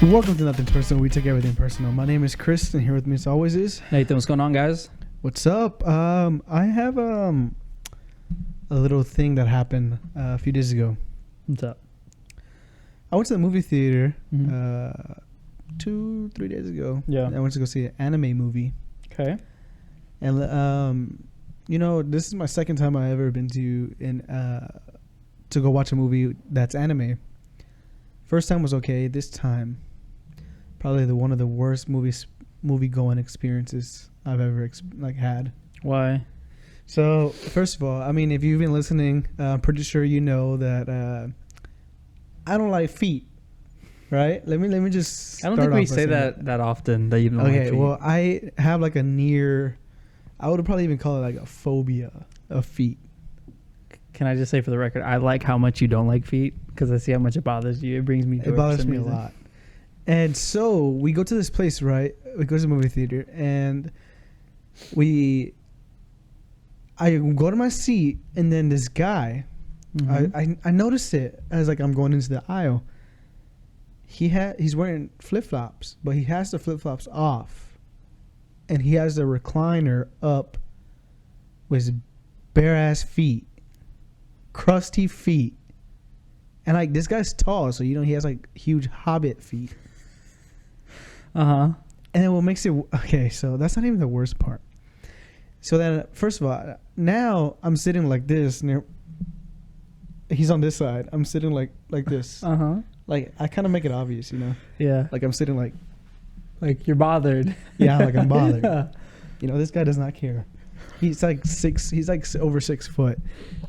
Welcome to Nothing Personal. We take everything personal. My name is Chris, and here with me as always is Nathan. What's going on, guys? What's up? I have a little thing that happened a few days ago. What's up? I went to the movie theater 2-3 days ago. Yeah. I went to go see an anime movie, Okay. and this is my second time I ever been to go watch a movie that's anime. First time was okay. This time, probably one of the worst movie going experiences I've ever had. Why? So first of all, I mean, if you've been listening, I'm pretty sure you know that I don't like feet, right? Let me just. I don't think we say that often that you don't. Okay, like feet. well, I have like I would probably even call it like a phobia of feet. Can I just say for the record, I like how much you don't like feet because I see how much it bothers you. It brings me joy. It bothers me a lot. And so we go to this place, right? We go to the movie theater, and I go to my seat, and then this guy, I noticed it as like I'm going into the aisle. He's wearing flip flops, but he has the flip flops off, and he has the recliner up with his bare ass feet, crusty feet, and like this guy's tall, so he has like huge hobbit feet. And then what makes it okay? So that's not even the worst part. So then, first of all, now I'm sitting like this. He's on this side. I'm sitting like this. Like I kind of make it obvious, Yeah. Like I'm sitting like Like you're bothered. Yeah, like I'm bothered. Yeah. This guy does not care. He's like over 6 foot,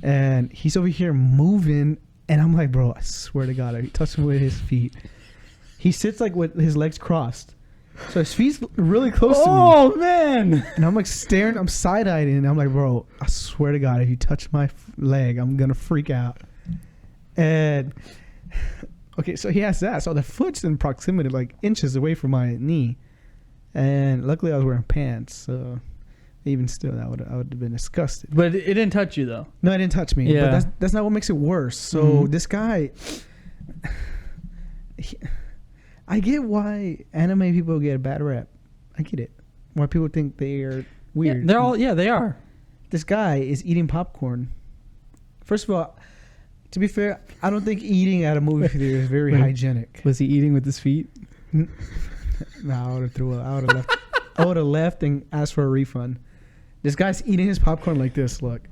and he's over here moving, and I'm like, bro, I swear to God, I touched him with his feet. He sits like with his legs crossed, so his feet's really close to me. Oh man! And I'm like staring, I'm side-eyeing, and I'm like, bro, I swear to God, if you touch my leg, I'm gonna freak out. And okay, so he has that. So the foot's in proximity, like inches away from my knee, and luckily I was wearing pants, so. Even still, I would have been disgusted. But it didn't touch you though. No, it didn't touch me. Yeah. But that's not what makes it worse. So this guy, I get why anime people get a bad rep. I get it. Why people think they are weird. They are. This guy is eating popcorn. First of all, to be fair, I don't think eating at a movie theater is very hygienic. Was he eating with his feet? No, I would have threw it. I would have left. I would have left and asked for a refund. This guy's eating his popcorn like this, look.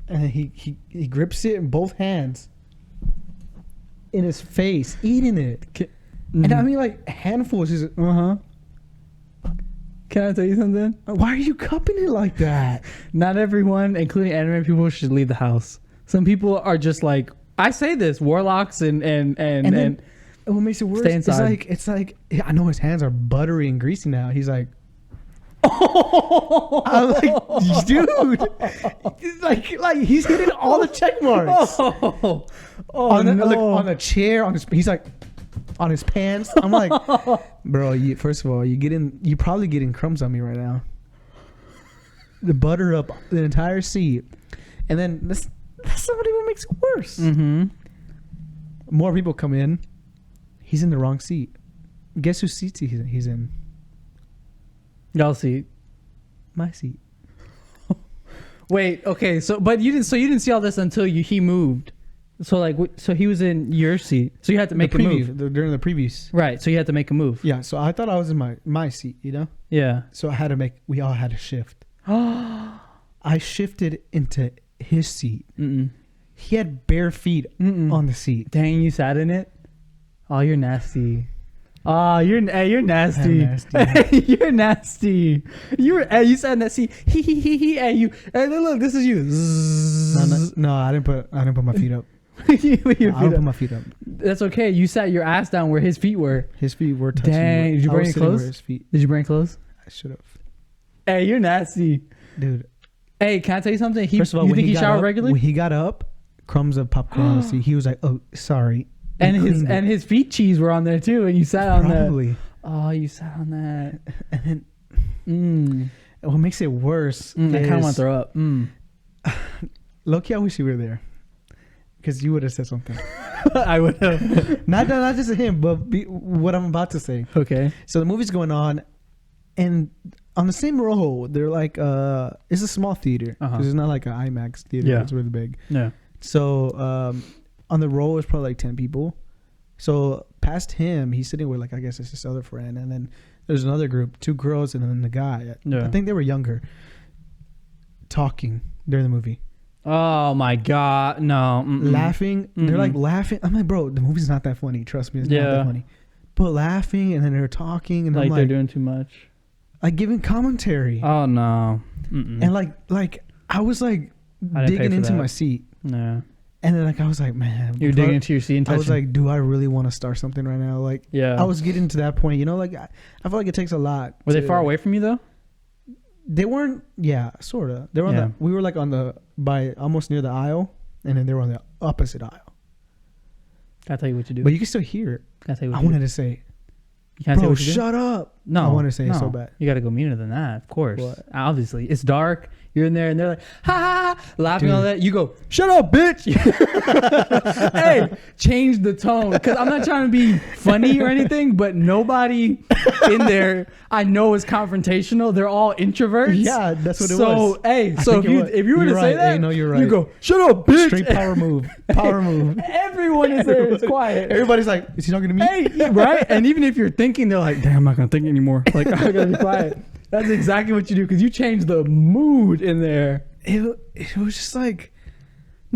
And he grips it in both hands. In his face, eating it. And I mean like handfuls. He's Can I tell you something? Why are you cupping it like that? Not everyone, including anime people, should leave the house. Some people are just like, I say this, warlocks and what makes it worse? It's like I know his hands are buttery and greasy now. He's like, I'm like, dude, it's like he's hitting all the check marks. On the chair, he's like on his pants. I'm like, bro, first of all, you probably getting crumbs on me right now. The butter up the entire seat, and then that's not even makes it worse. More people come in. He's in the wrong seat. Guess whose seat he's in? Y'all seat. My seat. Wait, okay, so you didn't see all this until he moved. So he was in your seat. So you had to make a move. During the previews. Right, so you had to make a move. Yeah, so I thought I was in my seat, Yeah. So we all had to shift. I shifted into his seat. He had bare feet on the seat. Dang, you sat in it? Oh, you're nasty. Oh, you're nasty. You're nasty. You sat in that seat. Hey, look, this is you. No, I didn't put my feet up. I don't put my feet up. That's okay. You sat your ass down where his feet were. His feet were touching. Dang, did you bring your clothes? Did you bring clothes? I should have. Hey, you're nasty, dude. Hey, can I tell you something? First of all, you think he showered regularly? When he got up, crumbs of popcorn on the seat. He was like, "Oh, sorry." And his feet cheese were on there too, and you sat on that. Probably. Oh, you sat on that. And then, what makes it worse? I kind of want to throw up. Low-key, I wish you were there, because you would have said something. I would have. Not just him, but what I'm about to say. Okay. So the movie's going on, and on the same row, they're like, it's a small theater because it's not like an IMAX theater. Yeah. It's really big. Yeah. So on the row is probably like 10 people. So past him, he's sitting with like, I guess it's his other friend, and then there's another group, 2 girls and then the guy. Yeah. I think they were younger, talking during the movie. Oh my God. No. Laughing. They're like laughing. I'm like, bro, the movie's not that funny. Trust me, it's not that funny. But laughing, and then they're talking, and like I'm like, they're doing too much. Like giving commentary. Oh no. And like I was like digging into my seat. Yeah. And then like I was like, man, you're digging into your seat. And I was like, do I really want to start something right now? Like, I was getting to that point, you know, like I feel like it takes a lot. Were they far away from you though? They weren't. Yeah, sort of. They were on we were like by almost near the aisle, and then they were on the opposite aisle. Can I tell you what to do? But you can still hear it. Can I tell you what I wanted to say, bro, shut up. No, I want to say it so bad. You got to go meaner than that, of course. What? Obviously, it's dark. You're in there, and they're like, ha, laughing, all that. You go, shut up, bitch. Hey, change the tone, because I'm not trying to be funny or anything, but nobody in there I know is confrontational. They're all introverts. Yeah, that's what it was. So, hey, so if you were to say that, hey, no, you're right. You go, shut up, bitch. Straight power move. Power move. Everyone is there. It's quiet. Everybody's like, is he talking to me? Hey, right? And even if you're thinking, they're like, damn, I'm not going to think anymore. Like, I got to be quiet. That's exactly what you do, because you change the mood in there. It was just like...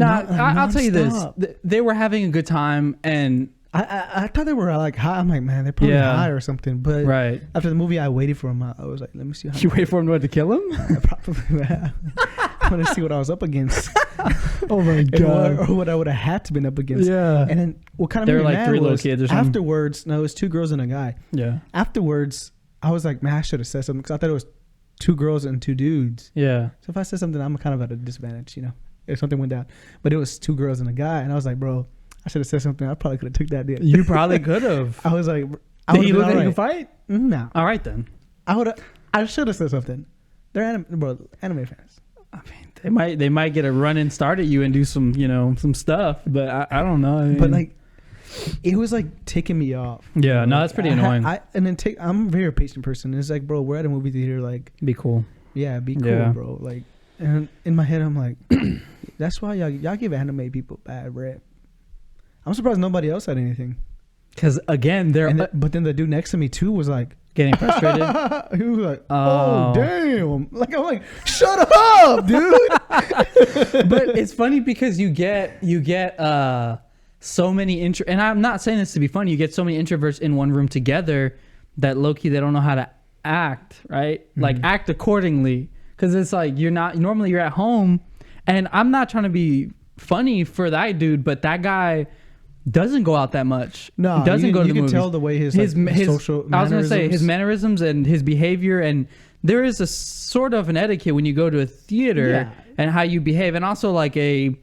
I'll tell you this. They were having a good time, and... I thought they were like high. I'm like, man, they're probably high or something. But after the movie, I waited for him. I was like, let me see how... You waited for him to kill him? Probably. I want to see what I was up against. Oh my God. Or what I would have had to been up against. Yeah. And then what kind of... They were like 3 little kids or something. Afterwards, no, it was 2 girls and a guy. Yeah. Afterwards... I was like, man, I should have said something, because I thought it was 2 girls and 2 dudes. Yeah. So if I said something, I'm kind of at a disadvantage, you know, if something went down. But it was 2 girls and a guy, and I was like, bro, I should have said something. I probably could have took that deal. You probably could have. I was like, did he look like he could fight? No. All right then. I should have said something. They're anime fans. I mean, they might get a run and start at you and do some stuff, but I don't know. I mean, but like, it was like taking me off. Yeah, no, that's pretty annoying. I'm a very patient person. It's like, bro, we're at a movie theater. Like, be cool. Yeah, be cool, bro. Like, and in my head, I'm like, that's why y'all give anime people bad rep. I'm surprised nobody else had anything. Because again, but then the dude next to me too was like getting frustrated. He was like, "Oh damn!" Like I'm like, "Shut up, dude." But it's funny because you get so many and I'm not saying this to be funny. You get so many introverts in one room together that low-key they don't know how to act, right? Mm-hmm. Like act accordingly, because it's like you're at home, and I'm not trying to be funny for that dude, but that guy doesn't go out that much. No, he doesn't go to the movies. You can tell the way his social mannerisms. I was gonna say his mannerisms and his behavior, and there is a sort of an etiquette when you go to a theater and how you behave, and also like a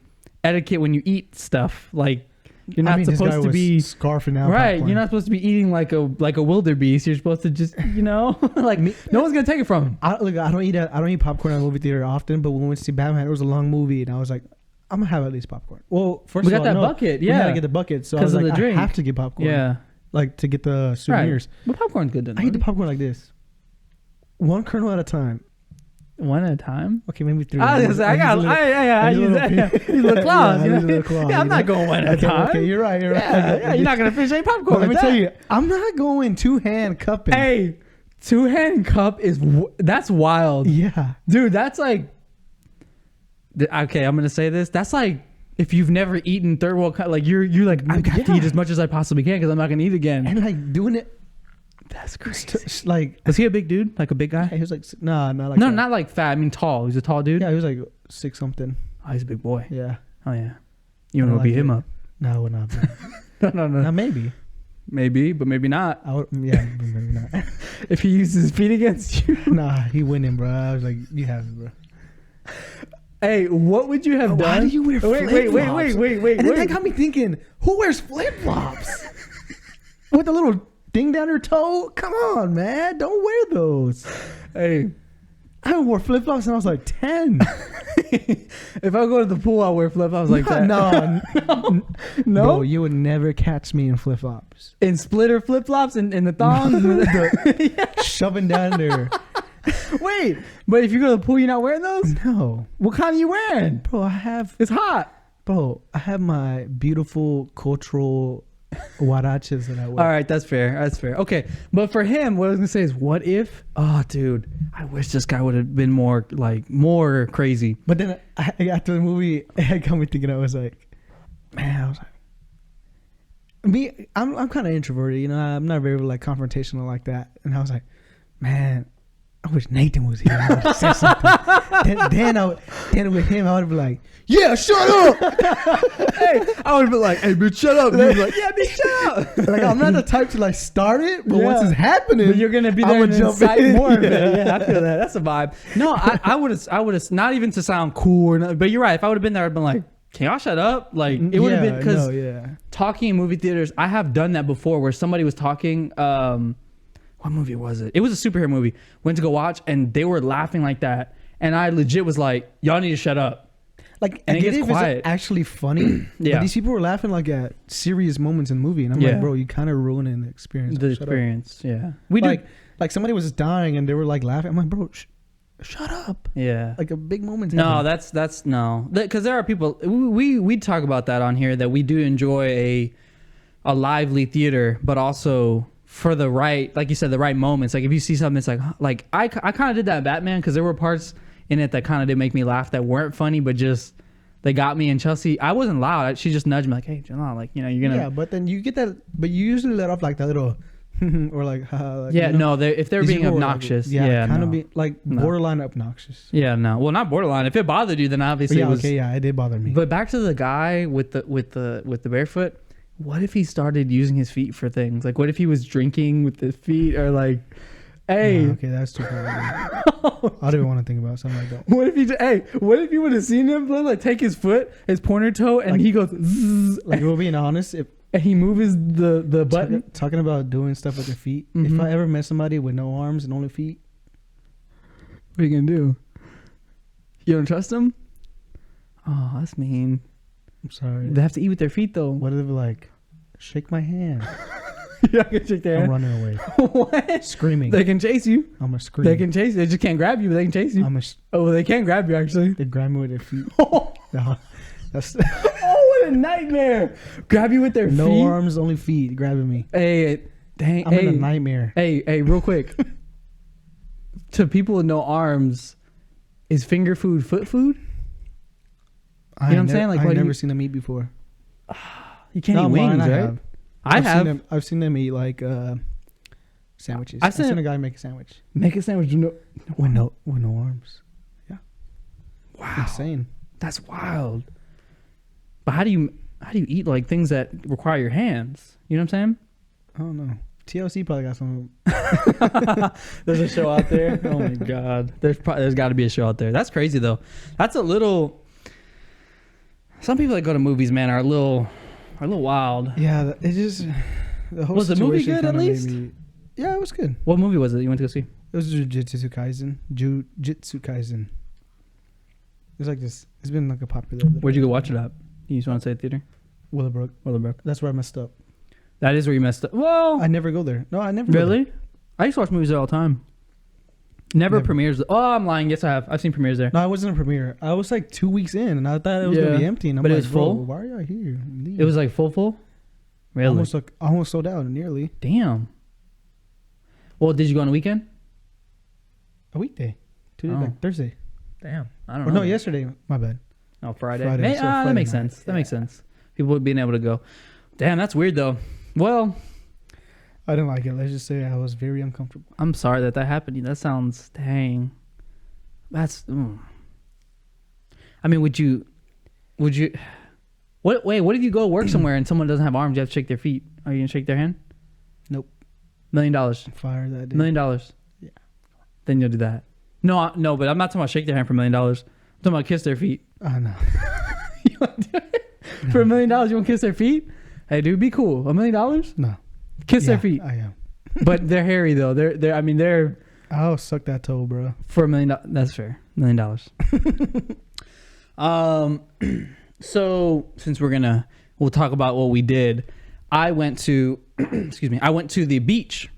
etiquette when you eat stuff. Like you're not supposed to be scarfing out. Right, popcorn. you're not supposed to be eating like a wildebeest. You're supposed to just like no one's gonna take it from him. I don't eat popcorn at a movie theater often, but when we went to see Batman, it was a long movie, and I was like, I'm gonna have at least popcorn. Well, first we got that bucket, we gotta get the bucket, so I was like, I have to get popcorn. Yeah, like to get the souvenirs. Right. But popcorn's good. I eat the popcorn like this, 1 kernel at a time. 1 at a time? Okay, maybe 3. I use little claws. Yeah, I'm not going 1 at a time. Okay, you're right. Yeah, you're not gonna finish any popcorn. Let me tell you, I'm not going 2-hand cupping. Hey, 2-hand cup that's wild. Yeah, dude, that's like. Okay, I'm gonna say this. That's like if you've never eaten third world cup, like you're like I have to eat as much as I possibly can because I'm not gonna eat again. And like doing it, that's crazy. Like, was he a big dude? Like a big guy? He was like not like fat. I mean tall. He's a tall dude. Yeah, he was like 6 something. Oh, he's a big boy. Yeah. Oh yeah. You want to beat him up? No, we're not. No. Now maybe, but maybe not. Maybe not. If he uses his feet against you, nah, he winning, bro. I was like, you have it, bro. Hey, what would you have done? Why do you wear flip-flops? Wait. And then that got me thinking, who wears flip-flops? With a little thing down your toe? Come on, man. Don't wear those. Hey, I haven't wore flip flops since I was like 10. If I go to the pool, I'll wear flip flops like that. No. No? Bro, you would never catch me in flip flops. In splitter flip flops and the thongs? Shoving down there. Wait, but if you go to the pool, you're not wearing those? No. What kind are you wearing? Bro, I have my beautiful cultural huaraches that I wear. All right, that's fair. That's fair. Okay, but for him, what I was gonna say is, what if? Oh, dude, I wish this guy would have been more crazy. But then after the movie, it got me thinking. I was like, man, I was like, I'm kind of introverted. You know, I'm not very like confrontational like that. And I was like, man, I wish Nathan was here. I would have said something. then with him, I would have been like, yeah, shut up. Hey, I would have been like, hey, bitch, shut up. He'd be like, yeah, bitch, shut up. Like, I'm not the type to like start it, but once it's happening, but you're gonna be there and incite more of it. Yeah, I feel that. That's a vibe. No, I would have not even to sound cool or not, but you're right. If I would have been there, I'd been like, can y'all shut up? Like, it would have been because talking in movie theaters, I have done that before where somebody was talking. What movie was it? It was a superhero movie. Went to go watch, and they were laughing like that, and I legit was like, y'all need to shut up. Like, and I get it if it's actually funny. Yeah. But these people were laughing like at serious moments in the movie. And I'm like, bro, you kind of ruining the experience. Yeah. We do. Like somebody was dying and they were like laughing. I'm like, bro, shut up. Yeah. Like a big moment. No, that's no. Because there are people, we talk about that on here, that we do enjoy a lively theater, but also for the right, like you said, the right moments. Like if you see something, it's like I kind of did that in Batman, because there were parts in it that kind of did make me laugh that weren't funny, but just they got me. And Chelsea, I wasn't loud. She just nudged me like, hey, Jalal, like, you know, you're gonna. Yeah, but then you get that, but you usually let off like that little or like, yeah, you know? No, if they're being obnoxious, like, kind of be like borderline obnoxious. Yeah, no, well, not borderline. If it bothered you, then obviously it was. Okay, yeah, it did bother me. But back to the guy with the barefoot. What if he started using his feet for things? Like, what if he was drinking with his feet, or like, hey, no, okay, that's too bad. I don't even want to think about something like that. What if you would have seen him like take his foot, his pointer toe, and like, he goes zzz, like, we're being honest, if and he moves the button. Talking about doing stuff with your feet. Mm-hmm. If I ever met somebody with no arms and only feet, what are you gonna do? You don't trust them? Oh, that's mean. I'm sorry. They have to eat with their feet though. What if they're like, shake my hand? You're not gonna shake their hand? I'm running away. What? Screaming. They can chase you. I'm gonna scream. They can chase you. They just can't grab you, but they can chase you. Oh, they can grab you actually. They grab me with their feet. No, that's oh, what a nightmare! Grab you with their feet. No arms, only feet grabbing me. Hey, dang! I'm in a nightmare. Hey, real quick. To people with no arms, is finger food foot food? You know what I'm saying? Like, I've never seen them eat before. You can't eat wings, right? I've seen them eat like sandwiches. I've seen a guy make a sandwich. Make a sandwich with no arms. Yeah. Wow. Insane. That's wild. But how do you eat like things that require your hands? You know what I'm saying? I don't know. TLC probably got some. There's a show out there. Oh my god. There's got to be a show out there. That's crazy though. That's a little. Some people that go to movies, man, are a little wild. Yeah, it just the whole. Was the movie good at least? Yeah, it was good. What movie was it you went to go see? It was Jujutsu Kaisen. It's like this. It's been like a popular. Where'd you go watch it at? You just want to say theater? Willowbrook. That's where I messed up. That is where you messed up. Well, I never go there. No, I never. Really? I used to watch movies there all the time. Never premieres. Oh, I'm lying. Yes, I have. I've seen premieres there. No, I wasn't a premiere. I was like 2 weeks in, and I thought it was gonna be empty. And I'm but like, it was full. Why are y'all here? Leave. It was like full. Really? Almost sold out nearly. Damn. Well, did you go on a weekend? A weekday. Thursday. Damn. I don't know. No, yesterday. My bad. Oh, Friday. That makes sense. That makes sense. People being able to go. Damn, that's weird though. Well, I didn't like it. Let's just say I was very uncomfortable. I'm sorry that happened. That sounds dang. That's. I mean, would you? What if you go work somewhere and someone doesn't have arms? You have to shake their feet. Are you gonna shake their hand? Nope. $1 million. Fire that. $1 million. Yeah. Then you'll do that. No, but I'm not talking about shake their hand for $1 million. I'm talking about kiss their feet. Oh no. You want to do it? No. For $1 million, you want to kiss their feet? Hey, dude, be cool. $1 million? No. Kiss their feet. I am. But they're hairy though. They're I'll suck that toe, bro. For $1 million. That's fair. $1 million. So since we'll talk about what we did. I went to, I went to the beach.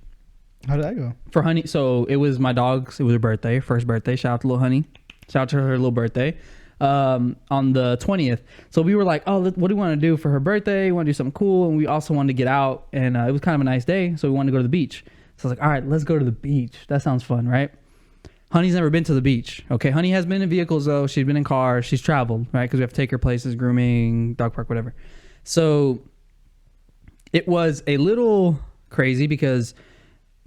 How did that go? For Honey. So it was my dog's, it was her birthday, first birthday. Shout out to little Honey. Shout out to her little birthday. On the 20th. So we were like, oh, what do we want to do for her birthday? We want to do something cool. And we also wanted to get out. And it was kind of a nice day. So we wanted to go to the beach. So I was like, all right, let's go to the beach. That sounds fun, right? Honey's never been to the beach. Okay. Honey has been in vehicles though. She's been in cars. She's traveled, right? Because we have to take her places, grooming, dog park, whatever. So it was a little crazy because,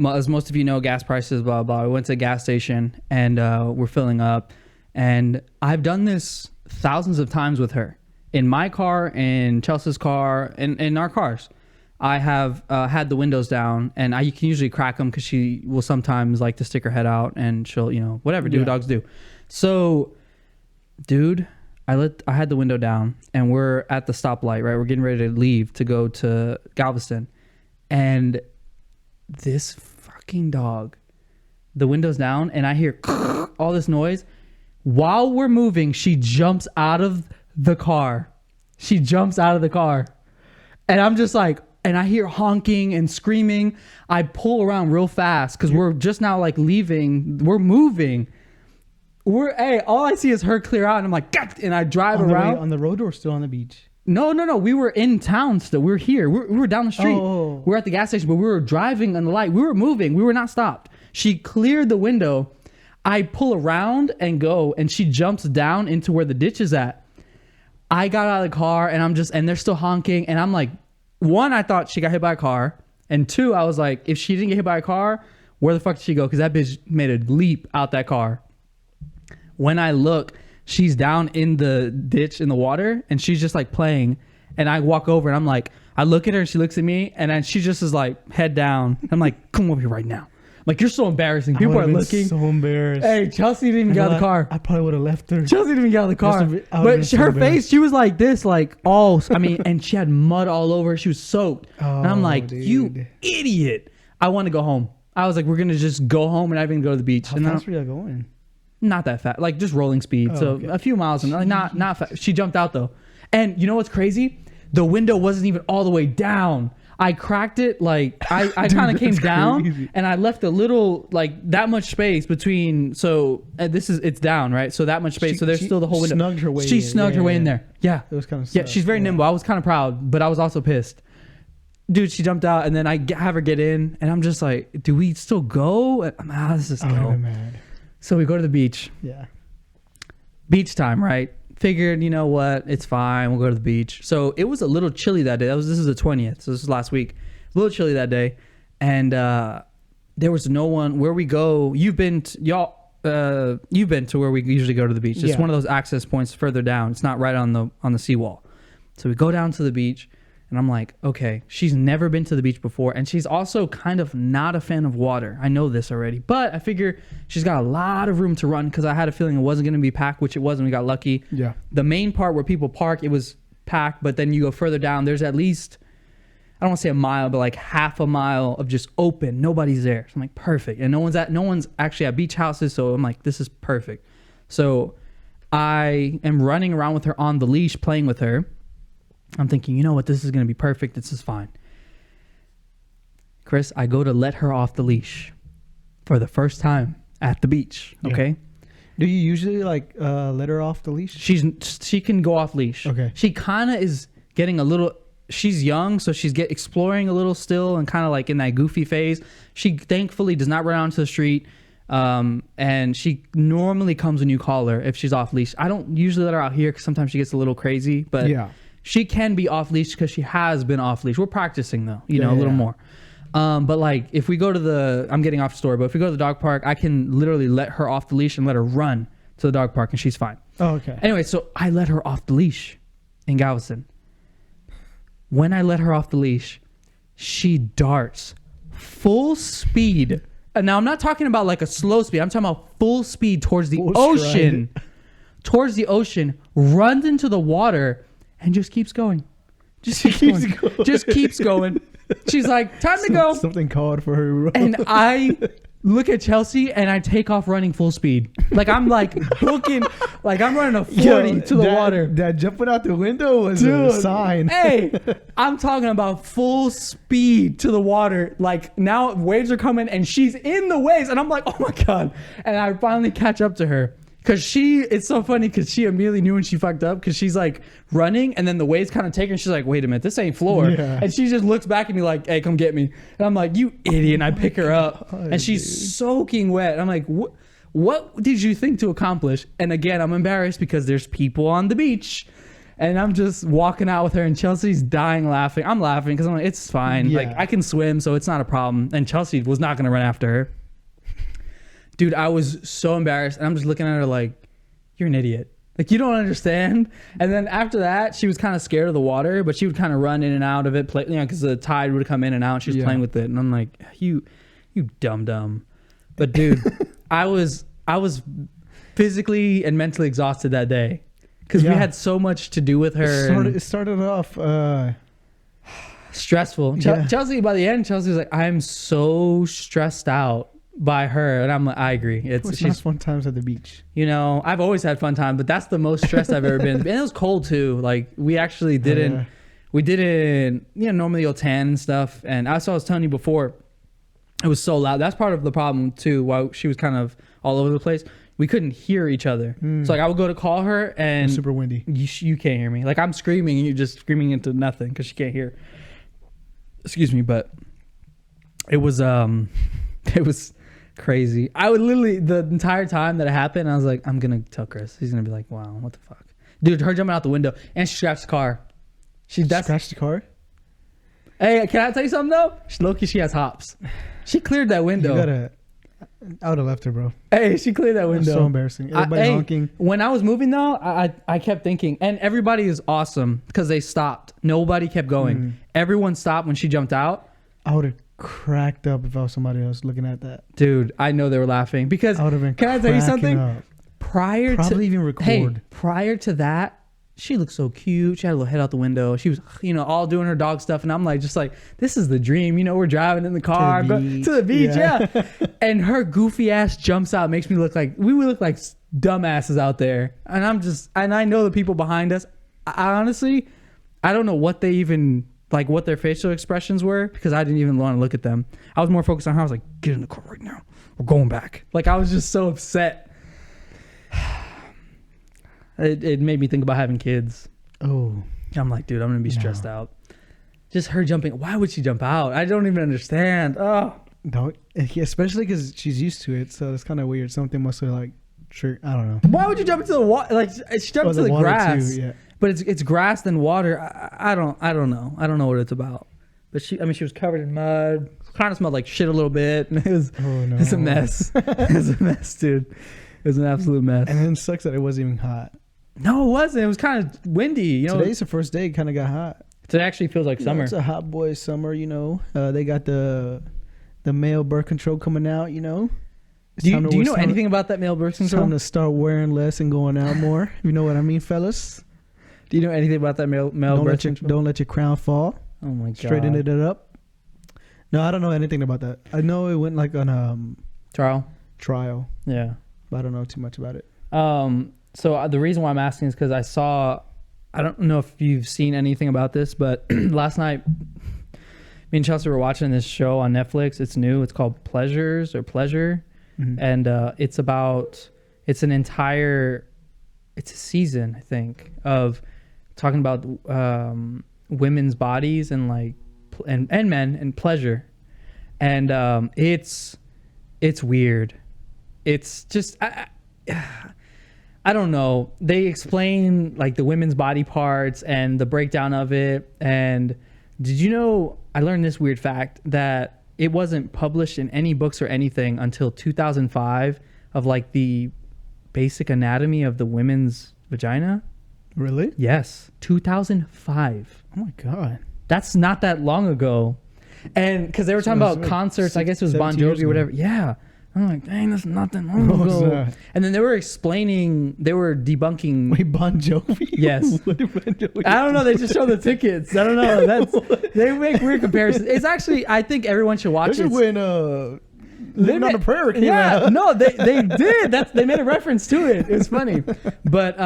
as most of you know, gas prices, blah, blah. We went to a gas station and we're filling up. And I've done this thousands of times with her. In my car, in Chelsea's car, in our cars. I have had the windows down, and you can usually crack them because she will sometimes like to stick her head out, and she'll, whatever, do what dogs do. So, dude, I had the window down, and we're at the stoplight, right? We're getting ready to leave to go to Galveston. And this fucking dog, the window's down, and I hear all this noise. While we're moving, she jumps out of the car. And I'm just like, and I hear honking and screaming. I pull around real fast because we're just now like leaving. We're moving. All I see is her clear out, and I'm like, "Gah!" And I drive around. On the road or still on the beach? No. We were in town still. We were here. We were down the street. Oh. We were at the gas station, but we were driving on the light. We were moving. We were not stopped. She cleared the window. I pull around and go, and she jumps down into where the ditch is at. I got out of the car, and they're still honking, and I'm like, one, I thought she got hit by a car, and two, I was like, if she didn't get hit by a car, where the fuck did she go? Because that bitch made a leap out that car. When I look, she's down in the ditch in the water, and she's just like playing, and I walk over, and I'm like, I look at her, and she looks at me, and then she just is like head down. I'm like, come over here right now. Like, you're so embarrassing. People are looking. So embarrassed. Hey, Chelsea didn't even get out of the car. I probably would have left her. Chelsea didn't even get out of the car. But her face, she was like this, like and she had mud all over. She was soaked. And I'm like, dude, you idiot. I want to go home. I was like, we're going to just go home and not even go to the beach. How fast were you going? Not that fast. Like, just rolling speed. A few miles. And like, not fast. She jumped out, though. And you know what's crazy? The window wasn't even all the way down. I cracked it, like I kind of came down crazy. And I left a little, like that much space between. So it's down, right? So that much space. So there's still the whole window. She snugged her way in there. Yeah, it was kind of. Yeah, she's very nimble. I was kind of proud, but I was also pissed. Dude, she jumped out, and then I have her get in, and I'm just like, do we still go? Let's just go. Mad. So we go to the beach. Yeah. Beach time, right? Figured, you know what, it's fine, we'll go to the beach. So it was a little chilly that day. This is the 20th, so this is last week. A little chilly that day, and there was no one. Where we go, you've been to where we usually go to the beach. It's one of those access points further down. It's not right on the seawall. So we go down to the beach, and I'm like, okay, she's never been to the beach before, and she's also kind of not a fan of water. I know this already, but I figure she's got a lot of room to run because I had a feeling it wasn't going to be packed, which it wasn't. We got lucky. Yeah. The main part where people park, it was packed, but then you go further down, there's at least, I don't want to say a mile, but like half a mile of just open. Nobody's there. So I'm like, perfect. And no one's actually at beach houses, so I'm like, this is perfect. So I am running around with her on the leash, playing with her. I'm thinking, you know what? This is going to be perfect. This is fine. Chris, I go to let her off the leash for the first time at the beach. Okay. Yeah. Do you usually like let her off the leash? She can go off leash. Okay. She kind of is getting a little. She's young, so she's exploring a little still and kind of like in that goofy phase. She thankfully does not run out into the street. And she normally comes when you call her if she's off leash. I don't usually let her out here because sometimes she gets a little crazy, but yeah. She can be off leash because she has been off leash. We're practicing though, a little more. But like if we go to I'm getting off the story, but if we go to the dog park, I can literally let her off the leash and let her run to the dog park and she's fine. Oh, okay. Anyway, so I let her off the leash in Galveston. When I let her off the leash, she darts full speed. And now I'm not talking about like a slow speed. I'm talking about full speed towards the ocean. Towards the ocean, runs into the water and just keeps going. Just keeps going. She's like, time to go. Something called for her. Bro. And I look at Chelsea and I take off running full speed. Like I'm like booking, like I'm running a 40 to the water. That jumping out the window was a sign. Hey, I'm talking about full speed to the water. Like now waves are coming and she's in the waves and I'm like, oh my God. And I finally catch up to her. Cause it's so funny because she immediately knew when she fucked up because she's like running and then the waves kind of take her and she's like, wait a minute, this ain't floor. Yeah. And she just looks back at me like, hey, come get me. And I'm like, you idiot. And I pick her up and she's soaking wet. I'm like, what did you think to accomplish? And again, I'm embarrassed because there's people on the beach and I'm just walking out with her and Chelsea's dying laughing. I'm laughing because I'm like, it's fine. Yeah. Like I can swim, so it's not a problem. And Chelsea was not going to run after her. Dude, I was so embarrassed. And I'm just looking at her like, you're an idiot. Like, you don't understand. And then after that, she was kind of scared of the water, but she would kind of run in and out of it, play, because the tide would come in and out. And she was playing with it. And I'm like, you dumb. But dude, I was physically and mentally exhausted that day because we had so much to do with her. It started off stressful. Chelsea, by the end, Chelsea was like, I'm so stressed out by her, and I'm like, I agree. She's fun times at the beach. You know, I've always had fun time, but that's the most stressed I've ever been. And it was cold too. Like we actually didn't, normally you'll tan and stuff. And I was telling you before, it was so loud. That's part of the problem too. While she was kind of all over the place, we couldn't hear each other. So like I would go to call her and it's super windy. You can't hear me. Like I'm screaming and you're just screaming into nothing because she can't hear. Excuse me, but it was crazy. I would literally, the entire time that it happened, I was like, I'm gonna tell Chris. He's gonna be like, wow, what the fuck, dude. Her jumping out the window and she scratched the car. She scratched the car. Hey, can I tell you something though? She has hops. She cleared that window. I would have left her, bro. Hey, she cleared that window. So embarrassing. Everybody honking. When I was moving though, I kept thinking, and everybody is awesome because they stopped. Nobody kept going. Everyone stopped when she jumped out. I would have cracked up if I was somebody else looking at that. Dude, I know they were laughing because I would have been. Can I tell you something? Up. Probably even record. Prior to that, she looked so cute. She had a little head out the window. She was, all doing her dog stuff, and I'm like, just like, this is the dream. We're driving in the car to the beach, yeah. And her goofy ass jumps out, makes me look like we would look like dumbasses out there. And I know the people behind us. I honestly, I don't know what they even. Like what their facial expressions were because I didn't even want to look at them. I was more focused on her. I was like, get in the car right now. We're going back. Like I was just so upset. It made me think about having kids. Oh. I'm like, dude, I'm going to be stressed out. Just her jumping. Why would she jump out? I don't even understand. Oh. Don't, especially because she's used to it. So it's kind of weird. Something must have I don't know. Why would you jump into the water? Like she jumped into the grass. Too, yeah. But it's grass than water. I don't know. I don't know what it's about. But she was covered in mud. Kind of smelled like shit a little bit. It was a mess. It was a mess, dude. It was an absolute mess. And then it sucks that it wasn't even hot. No, it wasn't. It was kind of windy. Today's the first day. It kind of got hot. Today actually feels like summer. It's a hot boy summer. They got the male birth control coming out. Do you know anything about that male birth control? It's time to start wearing less and going out more. You know what I mean, fellas? Do you know anything about that male birth control? Don't let your crown fall. Oh my God. Straighten it up. No, I don't know anything about that. I know it went like on trial. Yeah. But I don't know too much about it. So the reason why I'm asking is because I don't know if you've seen anything about this, but last night me and Chelsea were watching this show on Netflix. It's new. It's called Pleasure. And it's a season, I think, of talking about women's bodies and like and men and pleasure. And it's weird. It's just I don't know. They explain like the women's body parts and the breakdown of it. And did you know, I learned this weird fact that it wasn't published in any books or anything until 2005 of like the basic anatomy of the women's vagina. Really? Yes. 2005. Oh my God. That's not that long ago. And because they were talking about concerts, I guess it was Bon Jovi or whatever. Yeah. I'm like, dang, that's not that long ago. And then they were debunking. Wait, Bon Jovi? Yes. What did Bon Jovi I don't know. They just show the tickets. I don't know. They make weird comparisons. It's actually, I think everyone should watch it. When Living on the Prairie came Yeah, out. no, they did. They made a reference to it. It was funny, but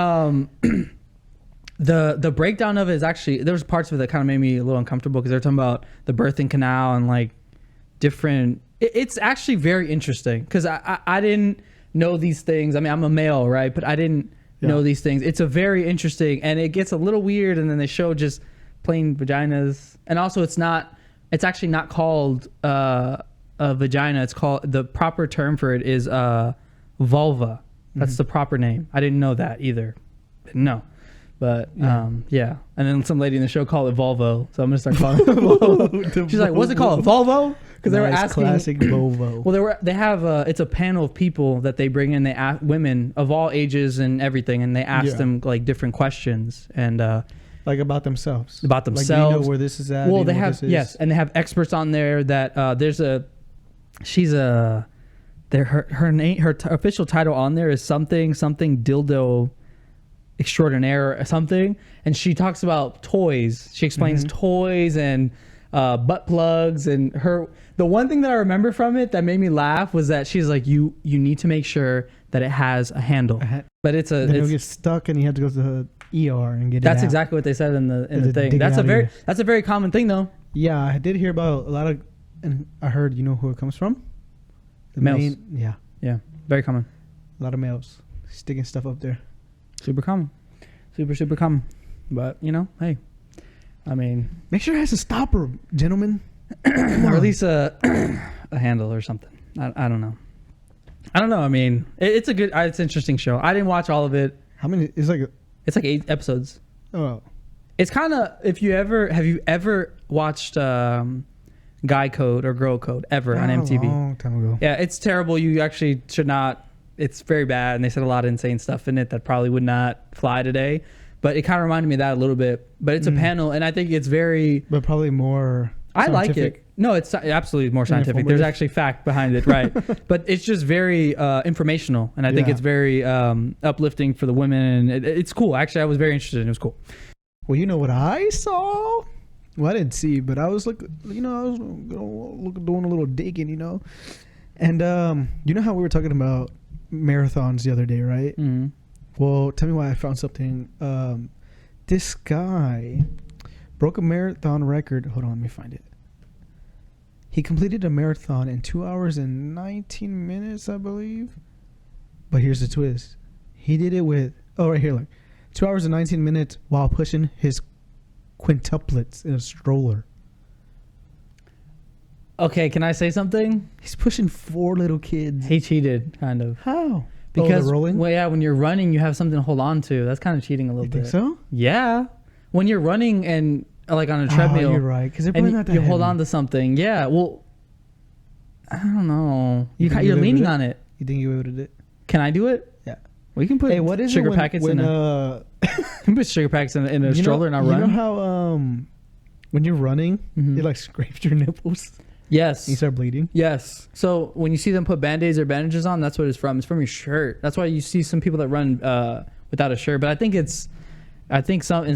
the breakdown of it is actually there was parts of it that kind of made me a little uncomfortable because they're talking about the birthing canal and like different. It's actually very interesting because I didn't know these things. I mean, I'm a male, right? But I didn't know these things. It's a very interesting, and it gets a little weird, and then they show just plain vaginas, and also it's actually not called a vagina. It's called, the proper term for it is vulva. That's the proper name. I didn't know that either. No. But yeah, and then some lady in the show called it Volvo, so I'm gonna start calling it Volvo. She's like, "What's it called, Volvo?" Because they were asking. Classic Volvo. Well, they have it's a panel of people that they bring in. They ask women of all ages and everything, and they ask them like different questions and like about themselves. Like, do you know where this is at? Well, they have and they have experts on there that her name, her official title on there is something dildo extraordinaire or something, and she talks about toys. She explains toys and butt plugs, and the one thing that I remember from it that made me laugh was that she's like, you need to make sure that it has a handle, but then it'll get stuck and you have to go to the ER and get it that's out. exactly what they said in the thing. That's a very common thing though. Yeah, I did hear about a lot of, and I heard, you know who it comes from? The males. Yeah, Very common. a lot of males sticking stuff up there. Super common. Super common. But, hey. I mean... Make sure it has a stopper, gentlemen. or at least a handle or something. I don't know. I mean, it's an interesting show. I didn't watch all of it. How many? It's like 8 episodes. Oh. It's kind of... Have you ever watched Guy Code or Girl Code ever on MTV? A long time ago. Yeah, it's terrible. You actually should not... It's very bad, and they said a lot of insane stuff in it that probably would not fly today. But it kind of reminded me of that a little bit. But it's a panel, and I think it's very... But probably more I like it. No, it's absolutely more scientific. There's actually fact behind it, right? But it's just very informational, and I think it's very uplifting for the women, and it's cool. Actually, I was very interested, and it was cool. Well, you know what I saw? Well, I didn't see, but I was like, I was doing a little digging, And you know how we were talking about marathons the other day, right? Mm-hmm. Well, tell me why I found something. This guy broke a marathon record. Hold on, let me find it. He completed a marathon in 2 hours and 19 minutes, I believe. But here's the twist. He did it with, right here, look. 2 hours and 19 minutes while pushing his quintuplets in a stroller. Okay, can I say something? He's pushing 4 little kids. He cheated, kind of. How? Because rolling? Well, yeah, when you're running, you have something to hold on to. That's kind of cheating a little bit. You think so? Yeah. When you're running and like on a treadmill, you're right. Because they're not that you hold heavy. on to something. Yeah. Well, I don't know. think You're you'll be able leaning to do on it. You think you would have it? Can I do it? Yeah. We can put What is sugar it when, packets when, in a. We can put sugar packets in a stroller and I'll run. You know how when you're running, it like scrapes your nipples. Yes. You start bleeding. Yes. So when you see them put band-aids or bandages on, that's what it's from. It's from your shirt. That's why you see some people that run without a shirt. But I think in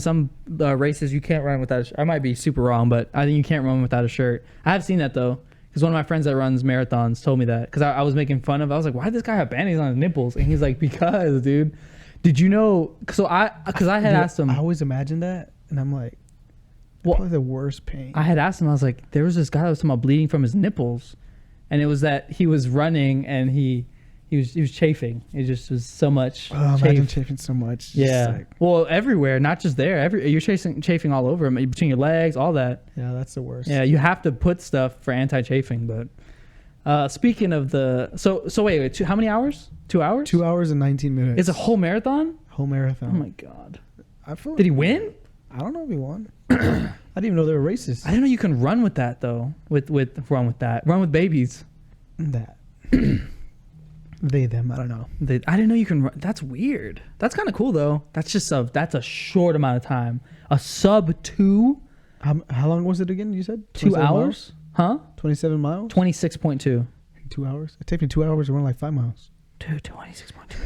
some races you can't run without a shirt. I might be super wrong, but I think you can't run without a shirt. I have seen that though, because one of my friends that runs marathons told me that. Because I was making fun of. I was like, why did this guy have band-aids on his nipples? And he's like, because, dude. Did you know? I had asked him. I always imagine that, and I'm like, probably the worst pain. I had asked him, I was like, there was this guy that was talking about bleeding from his nipples, and it was that he was running and he was chafing. It just was so much. Imagine chafing so much. Yeah. Well, everywhere, not just there. You're chafing all over him, between your legs, all that. Yeah, that's the worst. Yeah, you have to put stuff for anti-chafing. But speaking of so wait, how many hours? 2 hours? 2 hours and 19 minutes. It's a whole marathon. Whole marathon. Oh my god. Did he win? I don't know if he won. I didn't even know there were races. I didn't know you can run with that though. Run with babies. That. They, them, I don't know. I didn't know you can run. That's weird. That's kind of cool though. That's a short amount of time. A sub 2. How long was it again? You said 2 hours? Huh? 27 miles? 26.2. 2 hours? It takes me 2 hours to run like 5 miles. Dude, 26.2.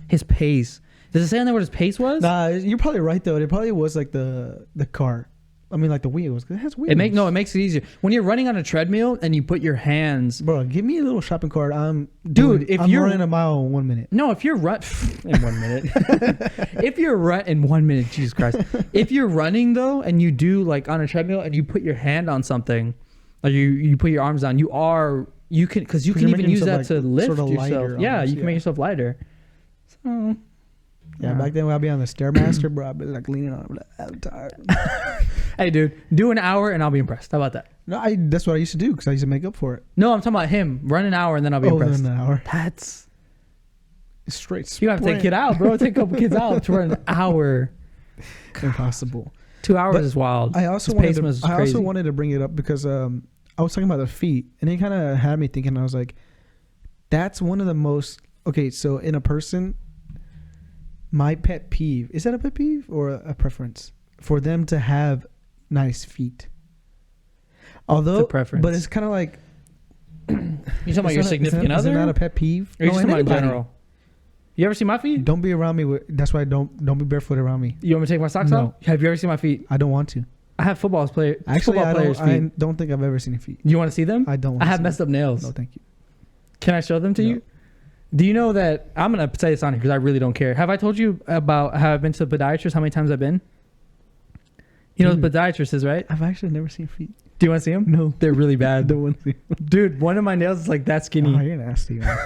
His pace. Does it say on there what his pace was? Nah, you're probably right though. It probably was like the cart. I mean, like the wheels. It has wheels. It makes it easier when you're running on a treadmill and you put your hands. Bro, give me a little shopping cart. I'm you're running a mile in 1 minute. No, if you're in 1 minute, if you're in 1 minute, Jesus Christ. If you're running though, and you do like on a treadmill and you put your hand on something, like you put your arms down, you can even use that to lift sort of yourself. Yeah, you can make yourself lighter. So. Yeah, back then when I'd be on the Stairmaster, bro, I'd be like leaning on it. Like, I'm tired. Hey, dude, do an hour and I'll be impressed. How about that? No, that's what I used to do because I used to make up for it. No, I'm talking about him. Run an hour and then I'll be impressed. An hour. That's straight. You have to take a kid out, bro. Take a couple kids out to run an hour. Impossible. 2 hours is wild. I also wanted to bring it up because I was talking about the feet, and it kind of had me thinking. I was like, that's one of the most So in a person. My pet peeve, is that a pet peeve or a preference? For them to have nice feet. Although, it's a preference. But it's kind of like... You talking about your significant other? Is it not a pet peeve? Or you just talking about in general? You ever see my feet? Don't be around me. That's why don't be barefoot around me. You want me to take my socks off? Have you ever seen my feet? I don't want to. I have football players' feet. I don't think I've ever seen your feet. You want to see them? I don't want I have messed up nails. No, thank you. Can I show them to you? Do you know that I'm going to say this on here because I really don't care. Have I told you about how I've been to the podiatrist, how many times I've been? You know what the podiatrist is, right? I've actually never seen feet. Do you want to see them? No. They're really bad. Don't want to see them. Dude, one of my nails is like that skinny. Oh, you're nasty, man.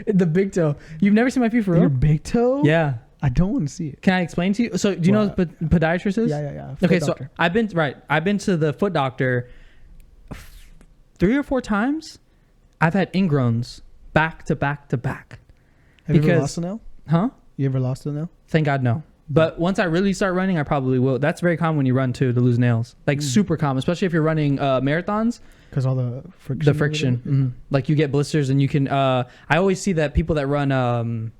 The big toe. You've never seen my feet for real? Your big toe? Yeah. I don't want to see it. Can I explain to you? So do you know what podiatrist is? Yeah. Okay, so I've been to the foot doctor 3 or 4 times. I've had ingrowns back to back to back. Have you ever lost a nail? Huh? You ever lost a nail? Thank God, no. But once I really start running, I probably will. That's very common when you run too, to lose nails. Like super common, especially if you're running marathons. Because all the friction. The friction. Mm-hmm. Like you get blisters and you can... I always see that people that run...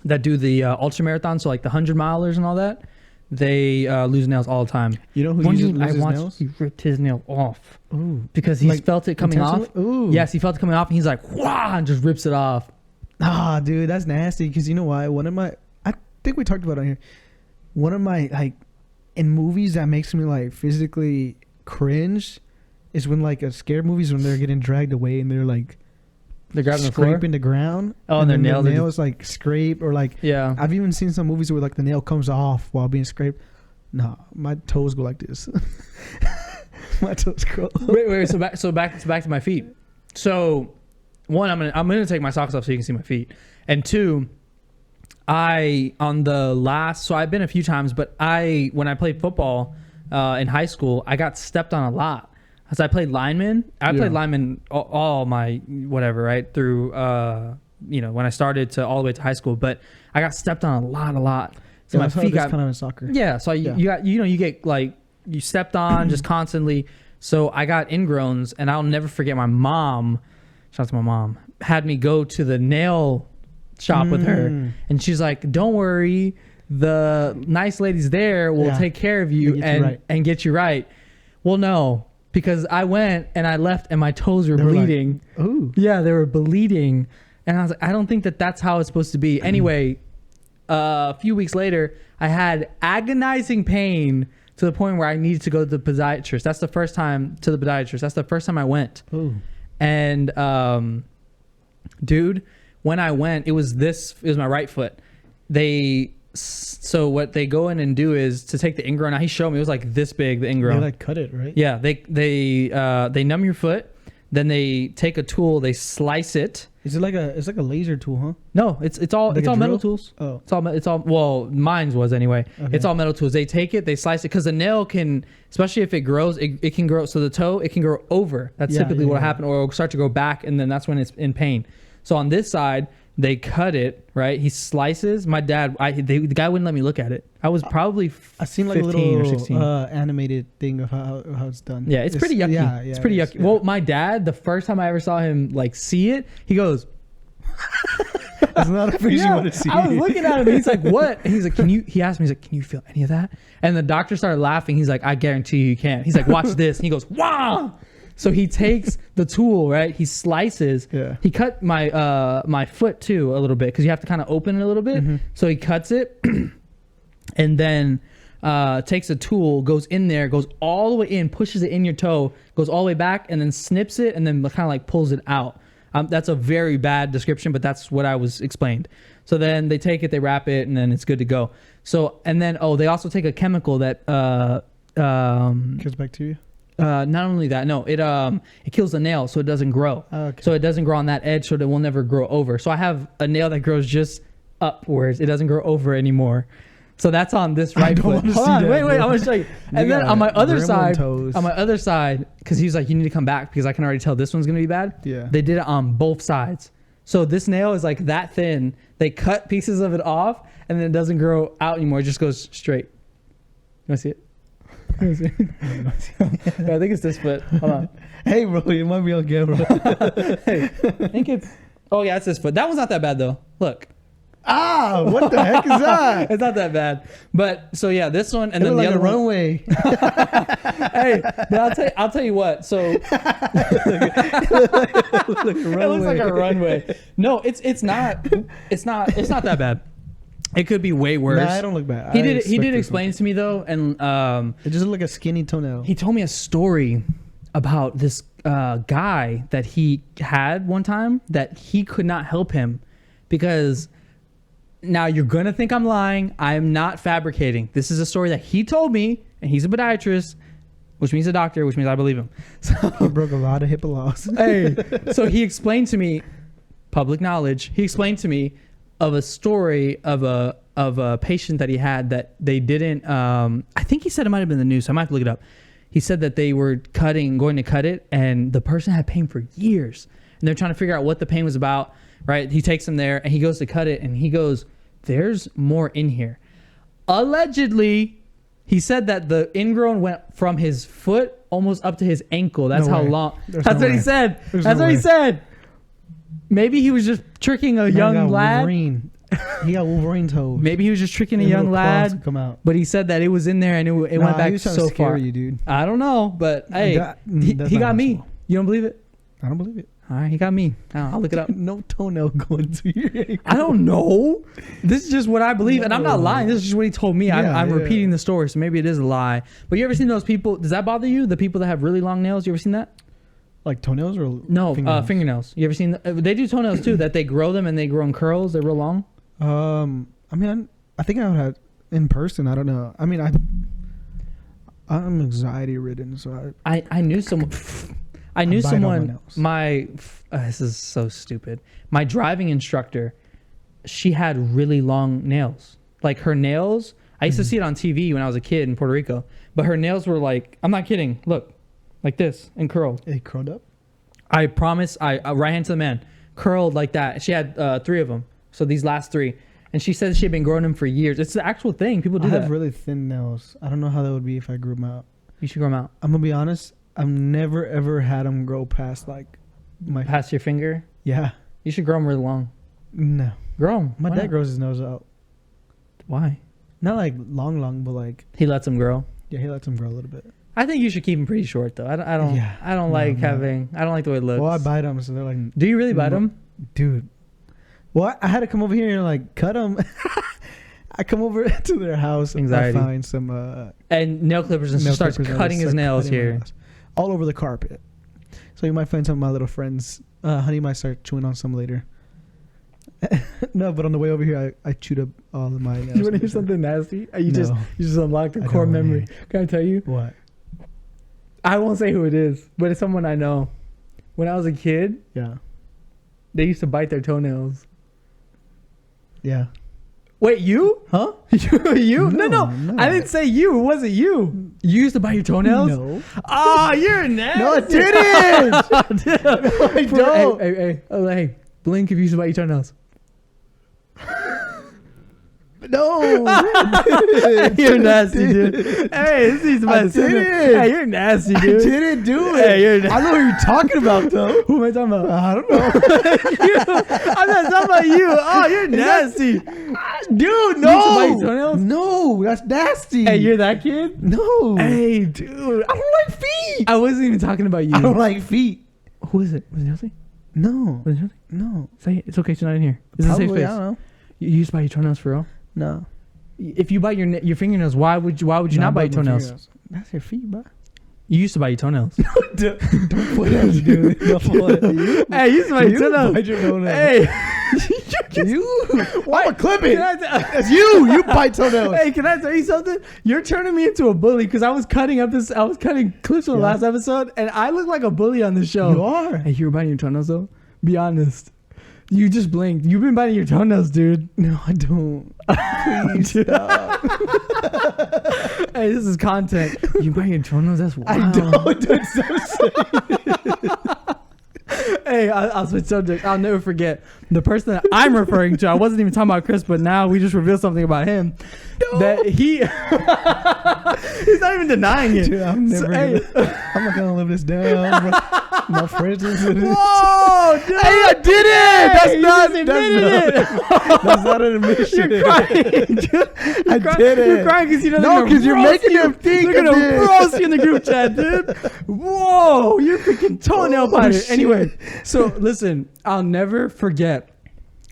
that do the ultra marathon, so like the 100-milers and all that, they lose nails all the time. You know who loses nails? He ripped his nail off. Ooh. Because he felt it coming off. Ooh. Yes, he felt it coming off and he's like, wow, and just rips it off. Ah, dude, that's nasty. Because you know why? I think we talked about it on here. One of my, like, in movies that makes me, like, physically cringe is when, like, scare movies when they're getting dragged away and they're, like, they're grabbing the floor? scraping the ground. Oh, and their nails like scrape or like... Yeah. I've even seen some movies where, like, the nail comes off while being scraped. No, my toes go like this. My toes go. Wait. So back to my feet. So, one, I'm gonna take my socks off so you can see my feet, and two, I've been a few times, but when I played football in high school, I got stepped on a lot. As I played lineman, played lineman all my whatever, right through when I started to all the way to high school, but I got stepped on a lot. So my feet got kind of in soccer. Yeah, so you get like you stepped on just constantly. So I got ingrowns, and I'll never forget my mom. Shout out to my mom. Had me go to the nail shop with her, and she's like, "Don't worry, the nice ladies there will take care of you and get you right." Well, no, because I went and I left, and my toes were bleeding. Like, ooh, yeah, they were bleeding, and I was like, I don't think that's how it's supposed to be. Anyway, a few weeks later, I had agonizing pain to the point where I needed to go to the podiatrist. That's the first time I went. Ooh. And dude, when I went, it was my right foot. So what they go in and do is to take the ingrown out. He showed me, it was like this big, the ingrown. They like cut it, right? Yeah, they numb your foot, then they take a tool, they slice it. Is it like it's like a laser tool, huh? No, it's all metal tools. Oh, it's all well, mine's was anyway. Okay. It's all metal tools. They take it, they slice it, because the nail can, especially if it grows, it can grow. So the toe, it can grow over. That's typically what happened, or it'll start to go back, and then that's when it's in pain. So on this side, they cut it, right? He slices. My dad, the guy wouldn't let me look at it. I was probably I seen like 15 a little or 16. Animated thing of how it's done. Yeah, it's pretty yucky. Yeah, it's pretty yucky. Yeah. Well, my dad, the first time I ever saw him like see it, he goes, "It's not a face you want to see." I was looking at him, and he's like, "What?" And he's like, he asked me, he's like, "Can you feel any of that?" And the doctor started laughing. He's like, "I guarantee you can." He's like, "Watch this." And he goes, "Wow." So he takes the tool, right? He slices. Yeah. He cut my foot too a little bit, because you have to kind of open it a little bit. Mm-hmm. So he cuts it, and then takes a tool, goes in there, goes all the way in, pushes it in your toe, goes all the way back, and then snips it, and then kind of like pulls it out. That's a very bad description, but that's what I was explained. So then they take it, they wrap it, and then it's good to go. So, and then, they also take a chemical that kills bacteria. Not only that, no, it kills the nail so it doesn't grow. Okay. So it doesn't grow on that edge, so it will never grow over. So I have a nail that grows just upwards. It doesn't grow over anymore. So that's on this right foot. Hold on, wait, I want to show you. And then on my other side, because he was like, you need to come back because I can already tell this one's gonna be bad. Yeah. They did it on both sides. So this nail is like that thin. They cut pieces of it off, and then it doesn't grow out anymore. It just goes straight. You want to see it? I think it's this foot. Hold on. Hey, bro, you might be on camera. Hey, I think it's. Oh yeah, it's this foot. That one's not that bad though. Look. Ah, what the heck is that? It's not that bad. But so yeah, this one and then the other one. Runway. Hey, but I'll tell you what. So it looks like a runway. No, it's not that bad. It could be way worse. Nah, I don't look bad. He did explain it to me though, and it just looked like a skinny toenail. He told me a story about this guy that he had one time that he could not help him because. Now you're gonna think I'm lying. I am not fabricating. This is a story that he told me, and he's a podiatrist, which means a doctor, which means I believe him. So he broke a lot of HIPAA laws. Hey, so he explained to me, public knowledge. He explained to me of a story of a patient that he had that they didn't. I think he said it might have been the news. So I might have to look it up. He said that they were going to cut it, and the person had pain for years, and they're trying to figure out what the pain was about. Right? He takes him there and he goes to cut it and he goes, there's more in here. Allegedly, he said that the ingrown went from his foot almost up to his ankle. That's how long. That's what he said. That's what he said. Maybe he was just tricking a young lad. Wolverine. He got Wolverine toes. Maybe he was just tricking a young lad. Come out. But he said that it was in there and it went back so far. You, dude. I don't know, but hey, he got me. You don't believe it? I don't believe it. All right, he got me. I'll look it up. No toenail going to your ankle. I don't know. This is just what I believe, and I'm not lying. This is just what he told me. Yeah, I'm repeating the story, so maybe it is a lie. But you ever seen those people? Does that bother you? The people that have really long nails? You ever seen that? Like toenails or no? Fingernails. You ever seen? They do toenails too. That they grow them and they grow in curls. They're real long. I mean, I think I would have in person. I don't know. I mean, I'm anxiety ridden, so I knew someone. I knew someone, this is so stupid. My driving instructor, she had really long nails. Like her nails, I used to see it on TV when I was a kid in Puerto Rico, but her nails were like, I'm not kidding, look, like this and curled. They curled up? I promise, right hand to the man, curled like that. She had 3 of them, so these last 3. And she said she had been growing them for years. It's the actual thing. People do that. I have really thin nails. I don't know how that would be if I grew them out. You should grow them out. I'm going to be honest. I've never ever had them grow past past your finger. Yeah, you should grow them really long. No, grow them. My dad grows his nose out. Why? Not like long, but like he lets them grow. Yeah, he lets them grow a little bit. I think you should keep them pretty short though. I don't like the way it looks. Well, I bite them, so they're like. Do you really bite them, dude? Well, I had to come over here and like cut them. I come over to their house and I find some and nail clippers and starts cutting his nails here. All over the carpet. So you might find some of my little friends. Honey might start chewing on some later. No, but on the way over here, I chewed up all of my nails. You want to hear something nasty? You just unlocked a core memory. Can I tell you? What? I won't say who it is, but it's someone I know. When I was a kid, they used to bite their toenails. Yeah. Wait, you? Huh? You? No. I didn't say you. It wasn't you. You used to bite your toenails? No. Oh, you're nasty. No, I didn't. No, I don't. Hey, blink if you used to bite your toenails. No. You're nasty, dude. Hey, this is my didn't. Hey, you're nasty, dude. I didn't do it. Hey, you're I know what you're talking about, though. Who am I talking about? I don't know. I'm not talking about you. Oh, you're nasty. Dude, no. You used to bite your toenails? No, that's nasty. Hey, you're that kid? No. Hey, dude. I don't like feet. I wasn't even talking about you. I don't like feet. Who is it? Was it Chelsea? No. Was it Chelsea? No. Say it. It's okay. She's not in here. Is it a safe Probably, space? I don't know. You used to bite your toenails for real? No. If you bite your fingernails, why would you not bite your toenails? Fingernails. That's your feet, bro. You used to bite your toenails. Don't put that, dude. Don't put it. Hey, you used to bite your toenails. Bite your toenails. Hey, Why? I'm clipping. That's you. You bite toenails. Hey, can I tell you something? You're turning me into a bully because I was cutting clips from the last episode, and I look like a bully on the show. You are. Hey, you were biting your toenails though? Be honest. You just blinked. You've been biting your toenails, dude. No, I don't. Please stop. Hey, this is content. You bite your toenails? That's wild. I don't. Dude, stop saying. Hey, I'll switch subjects. I'll never forget the person that I'm referring to. I wasn't even talking about Chris, but now we just revealed something about him. No. That he's not even denying it. Dude, I'm not gonna live this down. Bro. My friends listen to this. Whoa, dude. Hey, I did it. That's not an admission. You're crying. I did it. You're crying because you know no, because you're making them think. They're gonna roast you in the group chat, dude. Whoa, you're freaking toenail biter. Anyway, so listen, I'll never forget.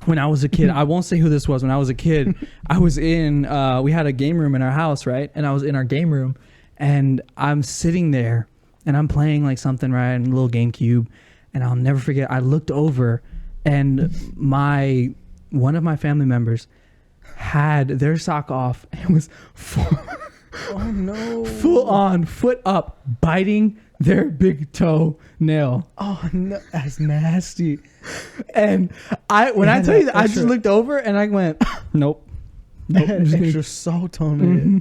When I was a kid, I won't say who this was. When I was a kid, I was in, we had a game room in our house, right? And I was in our game room and I'm sitting there and I'm playing like something, right? And a little GameCube. And I'll never forget, I looked over and one of my family members had their sock off and was oh no, full on, foot up, biting their big toe nail. Oh no, that's nasty. And when I tell you that, I just looked over and I went, nope. Extra salt on it. Mm-hmm.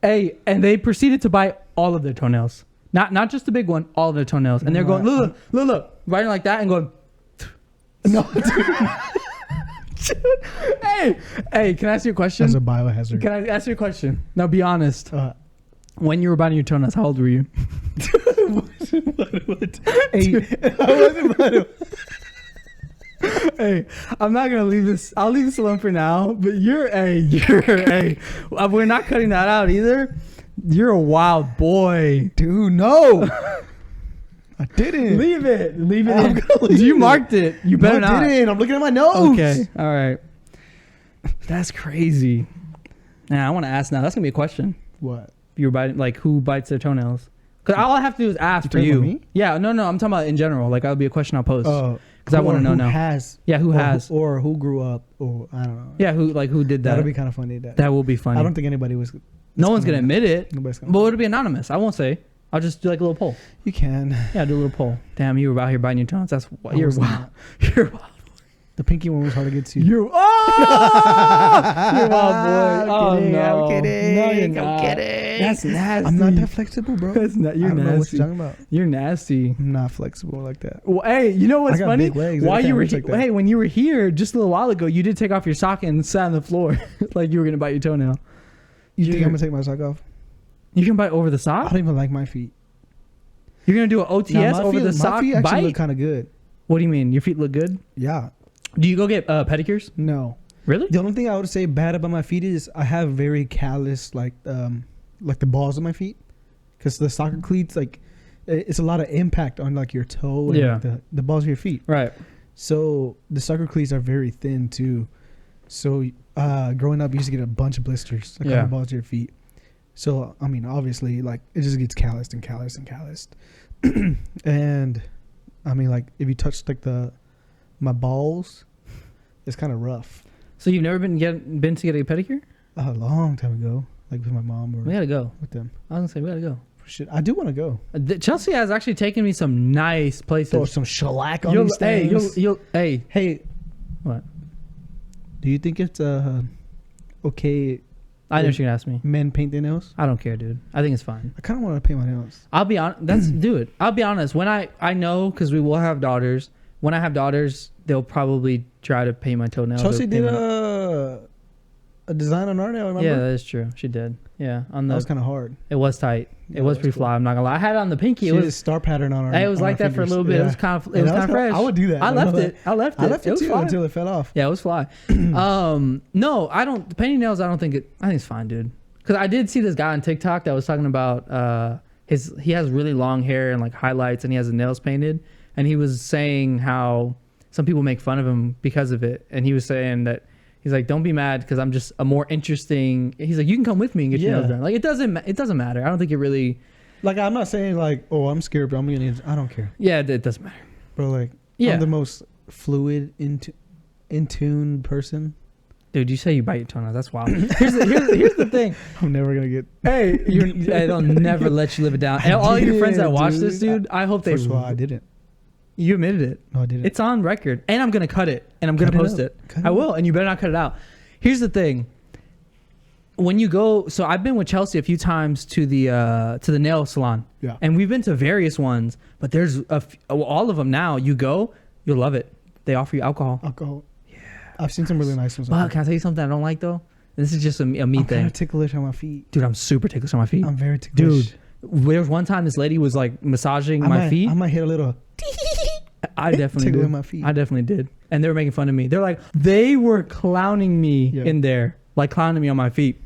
Hey, and they proceeded to bite all of their toenails. Not just the big one, all of their toenails. And they're going, look, biting like that and going, no. Hey, can I ask you a question? That's a biohazard. Can I ask you a question? Now be honest. When you were biting your toenails, how old were you? What? 8. I wasn't biting. Hey, I'm not gonna leave this. I'll leave this alone for now. But you're we're not cutting that out either. You're a wild boy, dude. No, I didn't. Leave it. You marked it. You better not. I didn't. I'm looking at my nose. Okay. All right. That's crazy. Now I want to ask. Now that's gonna be a question. What? You're biting, like, who bites their toenails? Because all I have to do is ask for you. Me? Yeah, no, I'm talking about in general. Like, that'll be a question I'll post. Because I want to know now. Who has? Or who grew up, or I don't know. Yeah, who did that? That'll be kind of funny. That will be funny. I don't think anybody was. No one's going to admit it. Nobody's gonna. But it'll be anonymous. I won't say. I'll just do like a little poll. You can. Yeah, do a little poll. Damn, you were out here biting your toenails. You're wild. You're wild. The pinky one was hard to get to. You're wild boy. I'm kidding. No, you're not. I'm kidding. That's nasty. I'm not that flexible, bro. You're I don't know what you're talking about. You're nasty. I'm not flexible like that. Well, hey, you know what's funny? While you were when you were here just a little while ago, you did take off your sock and sat on the floor like you were gonna bite your toenail. You think I'm gonna take my sock off? You can bite over the sock? I don't even like my feet. You're gonna do an OTS over the sock? My feet actually bite? look kind of good. What do you mean? Your feet look good? Yeah. Do you go get pedicures? No. Really? The only thing I would say bad about my feet is I have very callous, like the balls of my feet, because the soccer cleats, like, it's a lot of impact on like your toe and like, the balls of your feet. Right. So the soccer cleats are very thin too. So growing up, you used to get a bunch of blisters like on the balls of your feet. So I mean, obviously, like, it just gets calloused and calloused and calloused. And I mean, like, if you touch like my balls, it's kind of rough. So you've never been to get a pedicure? A long time ago, like with my mom or we gotta go with them. I was gonna say we gotta go. Shit, I do want to go. Chelsea has actually taken me some nice places. Throw some shellac on these things. Hey, what? Do you think it's okay? I know what you're gonna ask me. Men paint their nails? I don't care, dude. I think it's fine. I kind of want to paint my nails. I'll be honest. Do it. I'll be honest. When I know, because we will have daughters. When I have daughters, they'll probably try to paint my toenails. Chelsea did a design on our nail, remember? Yeah, that is true. She did. Yeah, that was kind of hard. It was tight. It was pretty fly. I'm not gonna lie. I had it on the pinky. It was a star pattern on our. It was like that for a little bit. Yeah. It was kind of fresh. I would do that. I left it. I left it too until it fell off. Yeah, it was fly. No, I don't. The painting nails, I don't think it. I think it's fine, dude. Because I did see this guy on TikTok that was talking about he has really long hair and like highlights, and he has his nails painted, and he was saying how some people make fun of him because of it, and he was saying that He's like, don't be mad because I'm just a more interesting. He's like, you can come with me and get your nails done. Like it doesn't matter. I don't think it really. Like I'm not saying like, oh, I'm scared, but I'm gonna. I don't care. Yeah, it doesn't matter. Bro, like I'm the most fluid, in tune person. Dude, you say you bite your tongue out. That's wild. Here's the thing. I'm never gonna get. Hey, they'll never let you live it down. And all your friends that watch this, dude, I hope they. First of all, I didn't. You admitted it. No, I didn't. It's on record, and I'm gonna cut it, and I'm gonna post it. I will, and you better not cut it out. Here's the thing. When you go, so I've been with Chelsea a few times to the nail salon, and we've been to various ones, but there's all of them now. You go, you'll love it. They offer you alcohol. Yeah, I've seen some really nice ones. But can I tell you something I don't like though? This is just a me thing. I'm kind of ticklish on my feet, dude. I'm super ticklish on my feet. I'm very ticklish, dude. There was one time this lady was like massaging my feet. I might hit a little. I definitely did. My feet. I definitely did, and they were making fun of me. They're like, they were clowning me in there, like clowning me on my feet.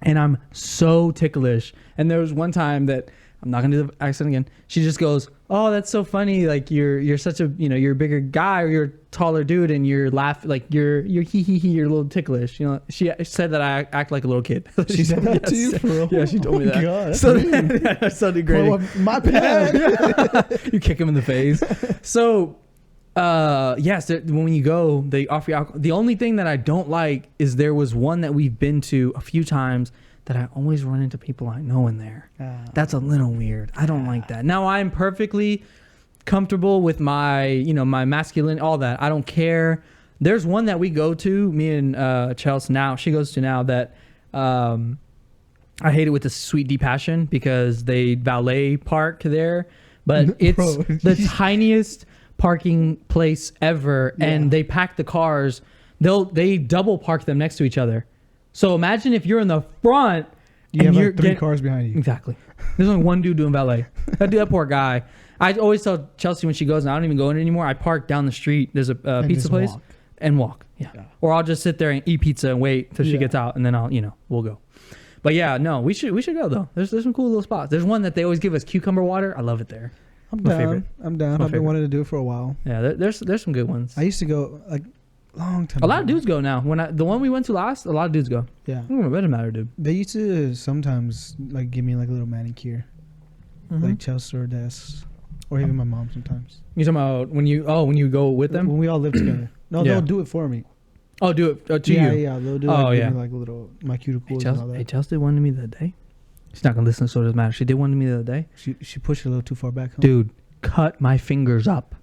And I'm so ticklish. And there was one time that I'm not gonna do the accent again. She just goes, "Oh, that's so funny. Like you're such a you're a bigger guy or you're a taller dude and you're like you're hee hee hee. You're a little ticklish." You know, she said that I act like a little kid. She said that to you, for real? Yeah, she told me that. God. So so degrading. Well, my bad. You kick him in the face. So. Yes, when you go, they offer you alcohol. The only thing that I don't like is there was one that we've been to a few times that I always run into people I know in there. That's a little weird. I don't like that. Now I'm perfectly comfortable with my, my masculine, all that. I don't care. There's one that we go to, me and Chelsea now, she goes to now that I hate it with the sweet D passion because they valet park there, but it's the tiniest parking place ever, and they pack the cars. They double park them next to each other. So imagine if you're in the front, you have like three cars behind you. Exactly. There's only one dude doing valet. That poor guy. I always tell Chelsea when she goes, and I don't even go in anymore. I park down the street. There's a pizza place and walk. Yeah. Or I'll just sit there and eat pizza and wait till she gets out, and then we'll go. But yeah, no, we should go though. There's some cool little spots. There's one that they always give us cucumber water. I love it there. I'm down. I've been wanting to do it for a while. Yeah, there's some good ones. I used to go like long time. A lot of dudes go now. The one we went to last, a lot of dudes go. Yeah, it doesn't matter, dude. They used to sometimes like give me like a little manicure, like Chelsea or Des, or even my mom sometimes. You talking about when you go with them? When we all live together. No, they'll do it for me. Oh, do it to you? Yeah, they'll do it. Give me like a little my cuticles and all that. Hey, Chelsea did one to me the other day. She's not gonna listen, so it doesn't matter. She did one to me the other day. She pushed it a little too far back. Huh? Dude, cut my fingers up.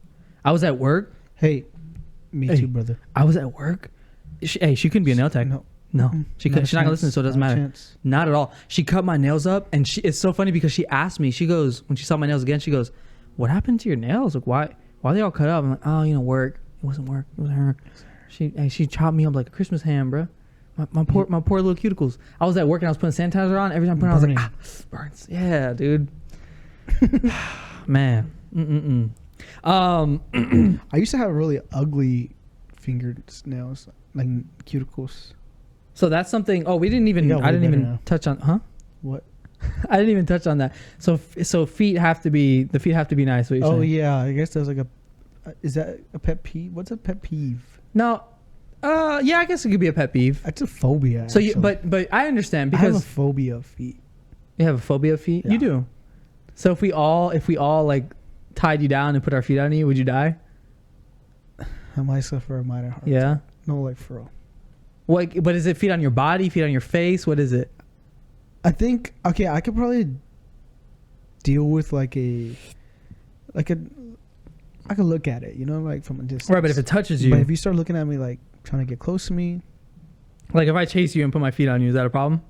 I was at work. Hey, me too, brother. I was at work. She couldn't be a nail tech. No, she couldn't. She's not gonna listen, so it doesn't matter. Not at all. She cut my nails up, and it's so funny because she asked me. She goes, when she saw my nails again, she goes, "What happened to your nails? Like why are they all cut up?" I'm like, "Oh, work. It wasn't work. It was her." She chopped me up like a Christmas ham, bro. My poor little cuticles. I was at work and I was putting sanitizer on. Every time I put it on, I was like, burns. Yeah, dude. Man. I used to have really ugly fingered nails, like cuticles. So that's something. Oh, I didn't even touch on. Huh? What? I didn't even touch on that. So feet have to be nice. What you're saying. Yeah, I guess there's like is that a pet peeve? What's a pet peeve? No. Yeah, I guess it could be a pet peeve. That's a phobia. So but I understand because I have a phobia of feet. You have a phobia of feet? Yeah. You do. So if we all like tied you down and put our feet on you, would you die? I might suffer a minor heart attack. No, like for real. What? But is it feet on your body, feet on your face? What is it? I think I could probably deal with I could look at it, like from a distance. Right, but if it touches you. But if you start looking at me like trying to get close to me. Like if I chase you and put my feet on you, is that a problem?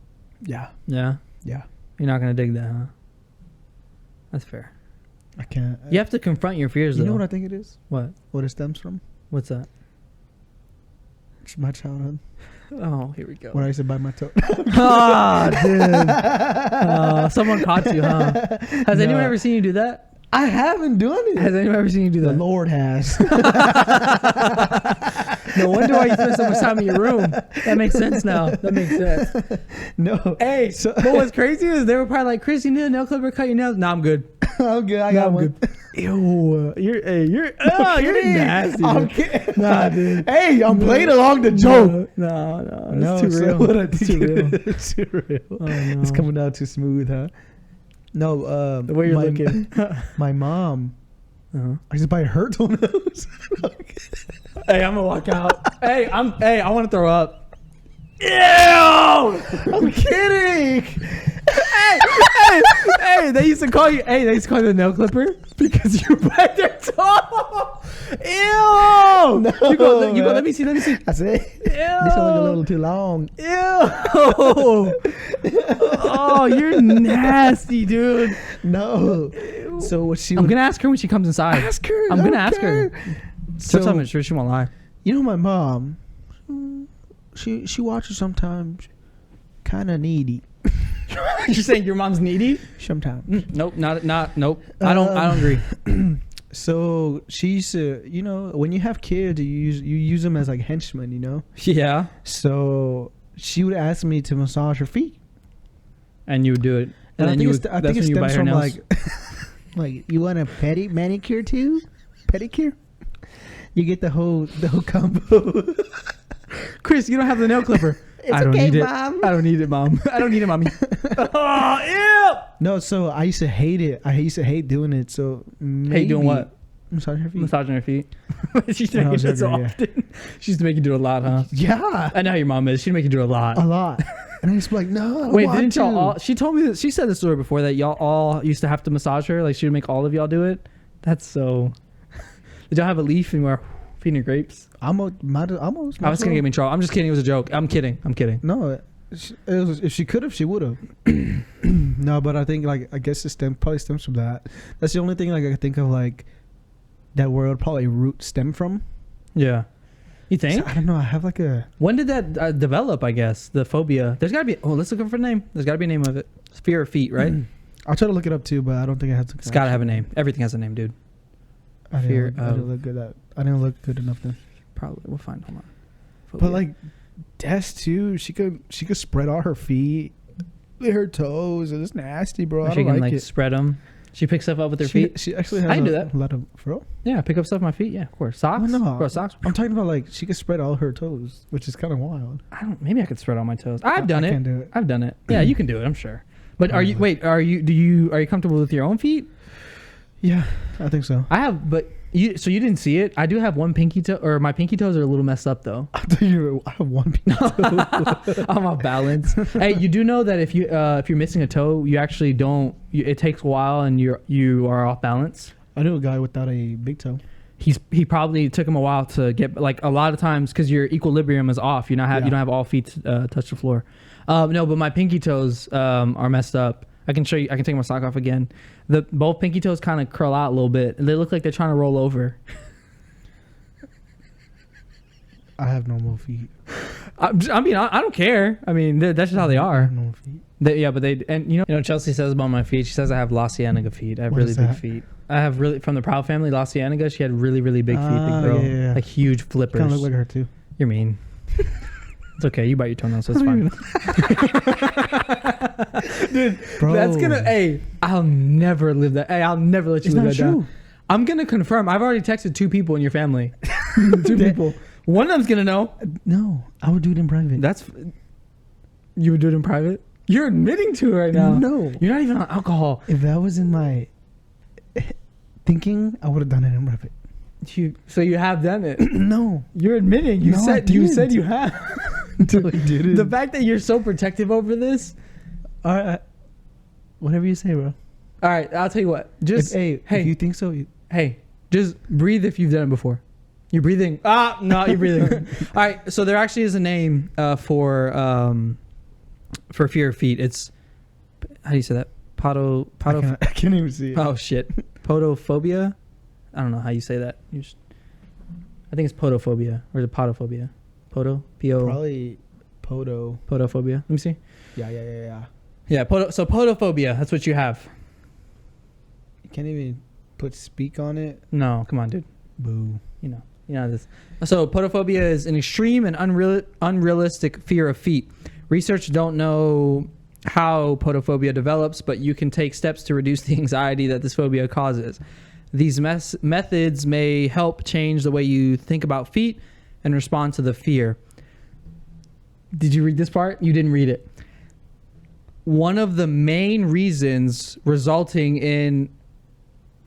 Yeah. Yeah? Yeah. You're not going to dig that, huh? That's fair. I can't. You have to confront your fears, though. You know what I think it is? What? What it stems from? What's that? It's my childhood. Oh, here we go. When I used to bite my toe. Dude. Someone caught you, huh? Has anyone ever seen you do that? I haven't done it. Has anyone ever seen you do that? The Lord has. No wonder why you spend so much time in your room. That makes sense now. That makes sense. No. Hey, but what's crazy is they were probably like, "Chris, you need a nail clipper, cut your nails." No, I'm good. I'm good. I got one. Good. Ew, you're nasty. I'm Dude. kidding. Nah, dude. Hey, I'm playing along the joke. No, it's too real. What It's too real. It's too real. Oh, no. It's coming out too smooth, huh? No, The way you're my, looking. my mom, Uh-huh. I just buy her toenails. Hey, I'm gonna walk out. Hey, I want to throw up. Ew! I'm kidding. Hey, they used to call you. Hey, they used to call you the nail clipper because you bite their toe. Ew! No, you go. man. Let me see. That's it. Ew! This one look a little too long. Ew! Oh, you're nasty, dude. No. So what she? I'm gonna ask her when she comes inside. ask her. I'm gonna ask her. So I'm sure she won't lie. you know my mom. She watches sometimes. Kind of needy. You're saying your mom's needy? Sometimes. Nope, not. Nope. I don't agree. So she used to, you know, when you have kids, you use them as like henchmen, you know. Yeah. So she would ask me to massage her feet, And you would do it. and then I you think would, I that's think it when you bite stems her from nails. like you want a manicure too, pedicure. You get the whole combo. Chris, you don't have the nail clipper. It's I don't okay, need Mom. it. I don't need it, Mom. I don't need it, Mommy. Oh, No, so I used to hate it. I used to hate doing it. So ew! Hey, doing what? Massage her feet. Massaging her feet. She used to When I make you was do it so younger, often. She used to make you do it a lot, huh? Yeah, I know how your mom is. She'd make you do it a lot. a lot. And I used to be like, no, I don't Wait, want didn't y'all to. all? She told me that she said the story before that y'all all used to have to massage her. Like she would make all of y'all do it. That's so. Did y'all have a leaf and were feeding her grapes? Almost. I was gonna get me in trouble. I'm just kidding. It was a joke. I'm kidding. No, it was, if she could have, she would have. No, but I think like I guess it probably stems from that. That's the only thing like I could think of like that word probably root stem from. Yeah. You So, think? I don't know. I have like a. When did that develop? I guess the phobia. There's gotta be. Oh, let's look up for a name. There's gotta be a name of it. Fear of feet, right? I'll try to look it up too, but I don't think I have to. It's gotta have a name. Everything has a name, dude. I fear didn't, I didn't look good at. I didn't look good enough then. Probably. We'll find. Hold on. But Phobia. like, Des too. She could spread all her feet, her toes. It's nasty, bro. I she don't can like like it. spread them. She picks stuff up with her feet. She actually has I can do that. a lot of fro. Yeah, pick up stuff with my feet. Yeah, of course. Socks. Oh, no. Bro, socks. I'm talking about like she could spread all her toes, which is kind of wild. I don't. Maybe I could spread all my toes. I've done I it. can't do it. I've done it. Yeah, you can do it. I'm sure. But are you? Wait. Are you comfortable with your own feet? Yeah, I think so. I have, but you. So you didn't see it. I do have one pinky toe, or my pinky toes are a little messed up though. I thought I have one piece. I'm off balance. Hey, you do know that if you're missing a toe, you actually don't. It takes a while, and you are off balance. I knew a guy without a big toe. He probably took him a while to get, like, a lot of times because your equilibrium is off. You don't have all feet touch the floor. No, but my pinky toes are messed up. I can show you. I can take my sock off again. Both pinky toes kind of curl out a little bit. They look like they're trying to roll over. I have normal feet. I mean, I don't care. I mean, that's just how they I are. have normal feet. You know, Chelsea says about my feet. She says I have La Cienega feet. I have What really is big that? feet. I have really, from the Proud family, La Cienega. She had really, really big feet, big girl, yeah. like huge flippers. Kind of look like her too. You're mean. It's okay. You bite your toenails, so it's fine. Dude, Bro. that's gonna. Hey, I'll never live that. Hey, I'll never let you It's live not that down. true. I'm gonna confirm. I've already texted 2 people in your family. 2 people. One of them's gonna know. No, I would do it in private. That's. You would do it in private. You're admitting to it right now. No. You're not even on alcohol. If that was in my thinking, I would have done it in private. So you have done it. No. You're admitting. You No, I said didn't. you have. No, I didn't. The fact that you're so protective over this. All right. Whatever you say, bro. All right, I'll tell you what. Just If you think so, hey, just breathe if you've done it before. You're breathing. No, you're breathing. All right, so there actually is a name for fear of feet. It's, how do you say that? I can't even see it. Oh shit, podophobia. I don't know how you say that. I think it's podophobia, or is it podophobia? Probably podophobia. Let me see. Yeah. Yeah, so podophobia. That's what you have. You can't even put speak on it. No, come on, dude. Boo. You know this. So podophobia is an extreme and unrealistic fear of feet. Research don't know how podophobia develops, but you can take steps to reduce the anxiety that this phobia causes. These methods may help change the way you think about feet and respond to the fear. Did you read this part? You didn't read it. One of the main reasons resulting in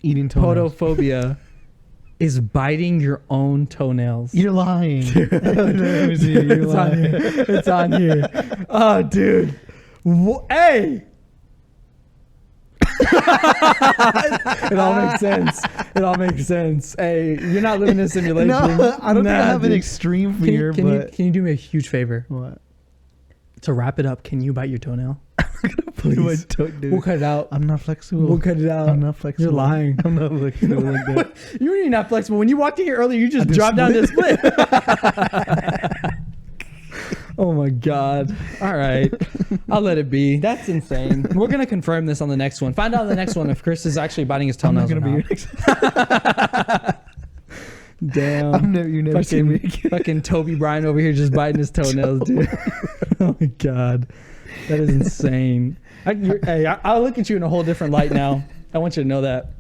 Eating toenails. podophobia is biting your own toenails. You're lying. Let me see. You're It's lying. on here. It's on here. Oh, dude. Hey. It all makes sense. It all makes sense. Hey, you're not living in a simulation. No, I don't think I have an dude. extreme fear, Can but you do me a huge favor? what? To wrap it up, can you bite your toenail? Please. We'll cut it out. I'm not flexible. We'll cut it out. I'm not flexible. You're lying. I'm not flexible like that. You were not flexible. When you walked in here earlier, you just I dropped down just this split. Oh my God. All right. I'll let it be. That's insane. We're going to confirm this on the next one. Find out on the next one if Chris is actually biting his I'm not toenails. gonna be your next. Damn. You never see me again. Fucking Toby Bryan over here just biting his toenails, dude. Oh my God. That is insane. I'll look at you in a whole different light now. I want you to know that.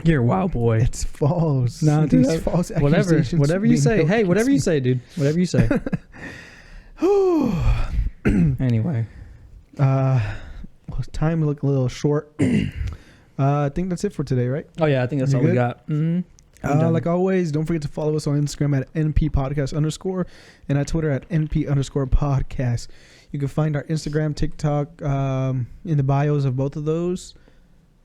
You're a wild boy. It's false. No, dude, These false whatever accusations you being say. held Hey, whatever you against say, dude. Whatever you say. Anyway. Time look a little short. I think that's it for today, right? Oh yeah, I think that's You all we good? got. Mm-hmm. Like always, don't forget to follow us on Instagram at @nppodcast_ and at Twitter at @np_podcast. You can find our Instagram, TikTok in the bios of both of those.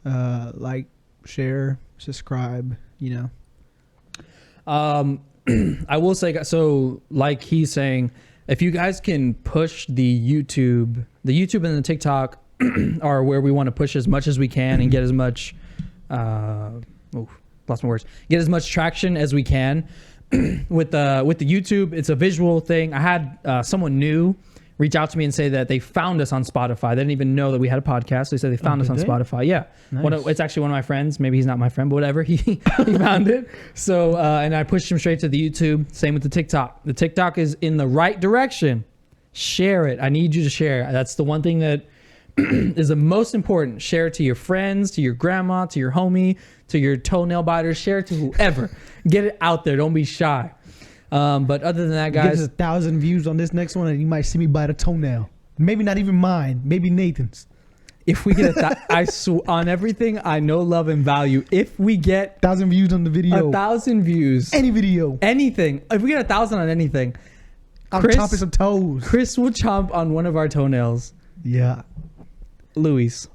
Like, share, subscribe, you know. I will say, so like he's saying, if you guys can push the YouTube and the TikTok are where we want to push as much as we can and get as much, lost my words, get as much traction as we can. With the YouTube, it's a visual thing. I had someone new reach out to me and say that they found us on Spotify. They didn't even know that we had a podcast. They said they found us on did they? Spotify. Yeah. Nice. It's actually one of my friends. Maybe he's not my friend, but whatever. He found it. So, and I pushed him straight to the YouTube. Same with the TikTok. The TikTok is in the right direction. Share it. I need you to share. That's the one thing that is the most important. Share it to your friends, to your grandma, to your homie, to your toenail biters. Share it to whoever. Get it out there. Don't be shy. But other than that, Give guys, us 1,000 views on this next one, and you might see me bite a toenail. Maybe not even mine. Maybe Nathan's. if we get on everything I know, love, and value, if we get 1,000 views on the video. 1,000 views, Any video. anything, if we get 1,000 on anything, I'm Chris- chopping some toes. Chris will chomp on one of our toenails. Yeah. Luis.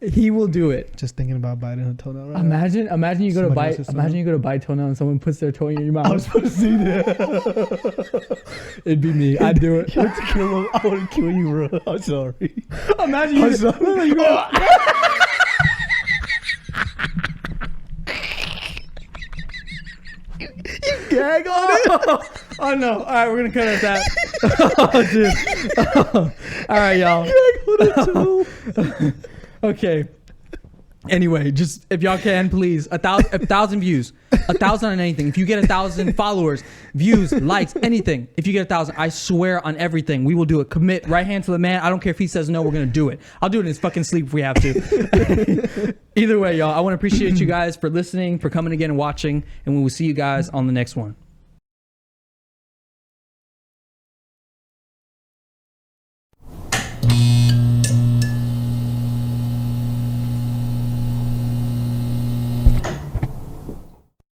He will do it. Just thinking about biting a toenail right now. Imagine you go to Somebody bite. else's Imagine toenail. you go to bite toenail and someone puts their toe in your mouth. I was supposed to see that. It'd be me. I'd do it. I want to kill you, bro. I'm sorry. Imagine you. I'm sorry. No, you go. Gag on it. Oh no! All right, we're gonna cut it at that. Oh, dude. All right, y'all. Gag on it too. Okay. Anyway, just if y'all can, please, 1,000 views, 1,000 on anything. If you get 1,000 followers, views, likes, anything. If you get 1,000, I swear on everything, we will do it. Commit, right hand to the man. I don't care if he says no. We're gonna do it. I'll do it in his fucking sleep if we have to. Either way, y'all, I want to appreciate you guys for listening, for coming again and watching, and we will see you guys on the next one.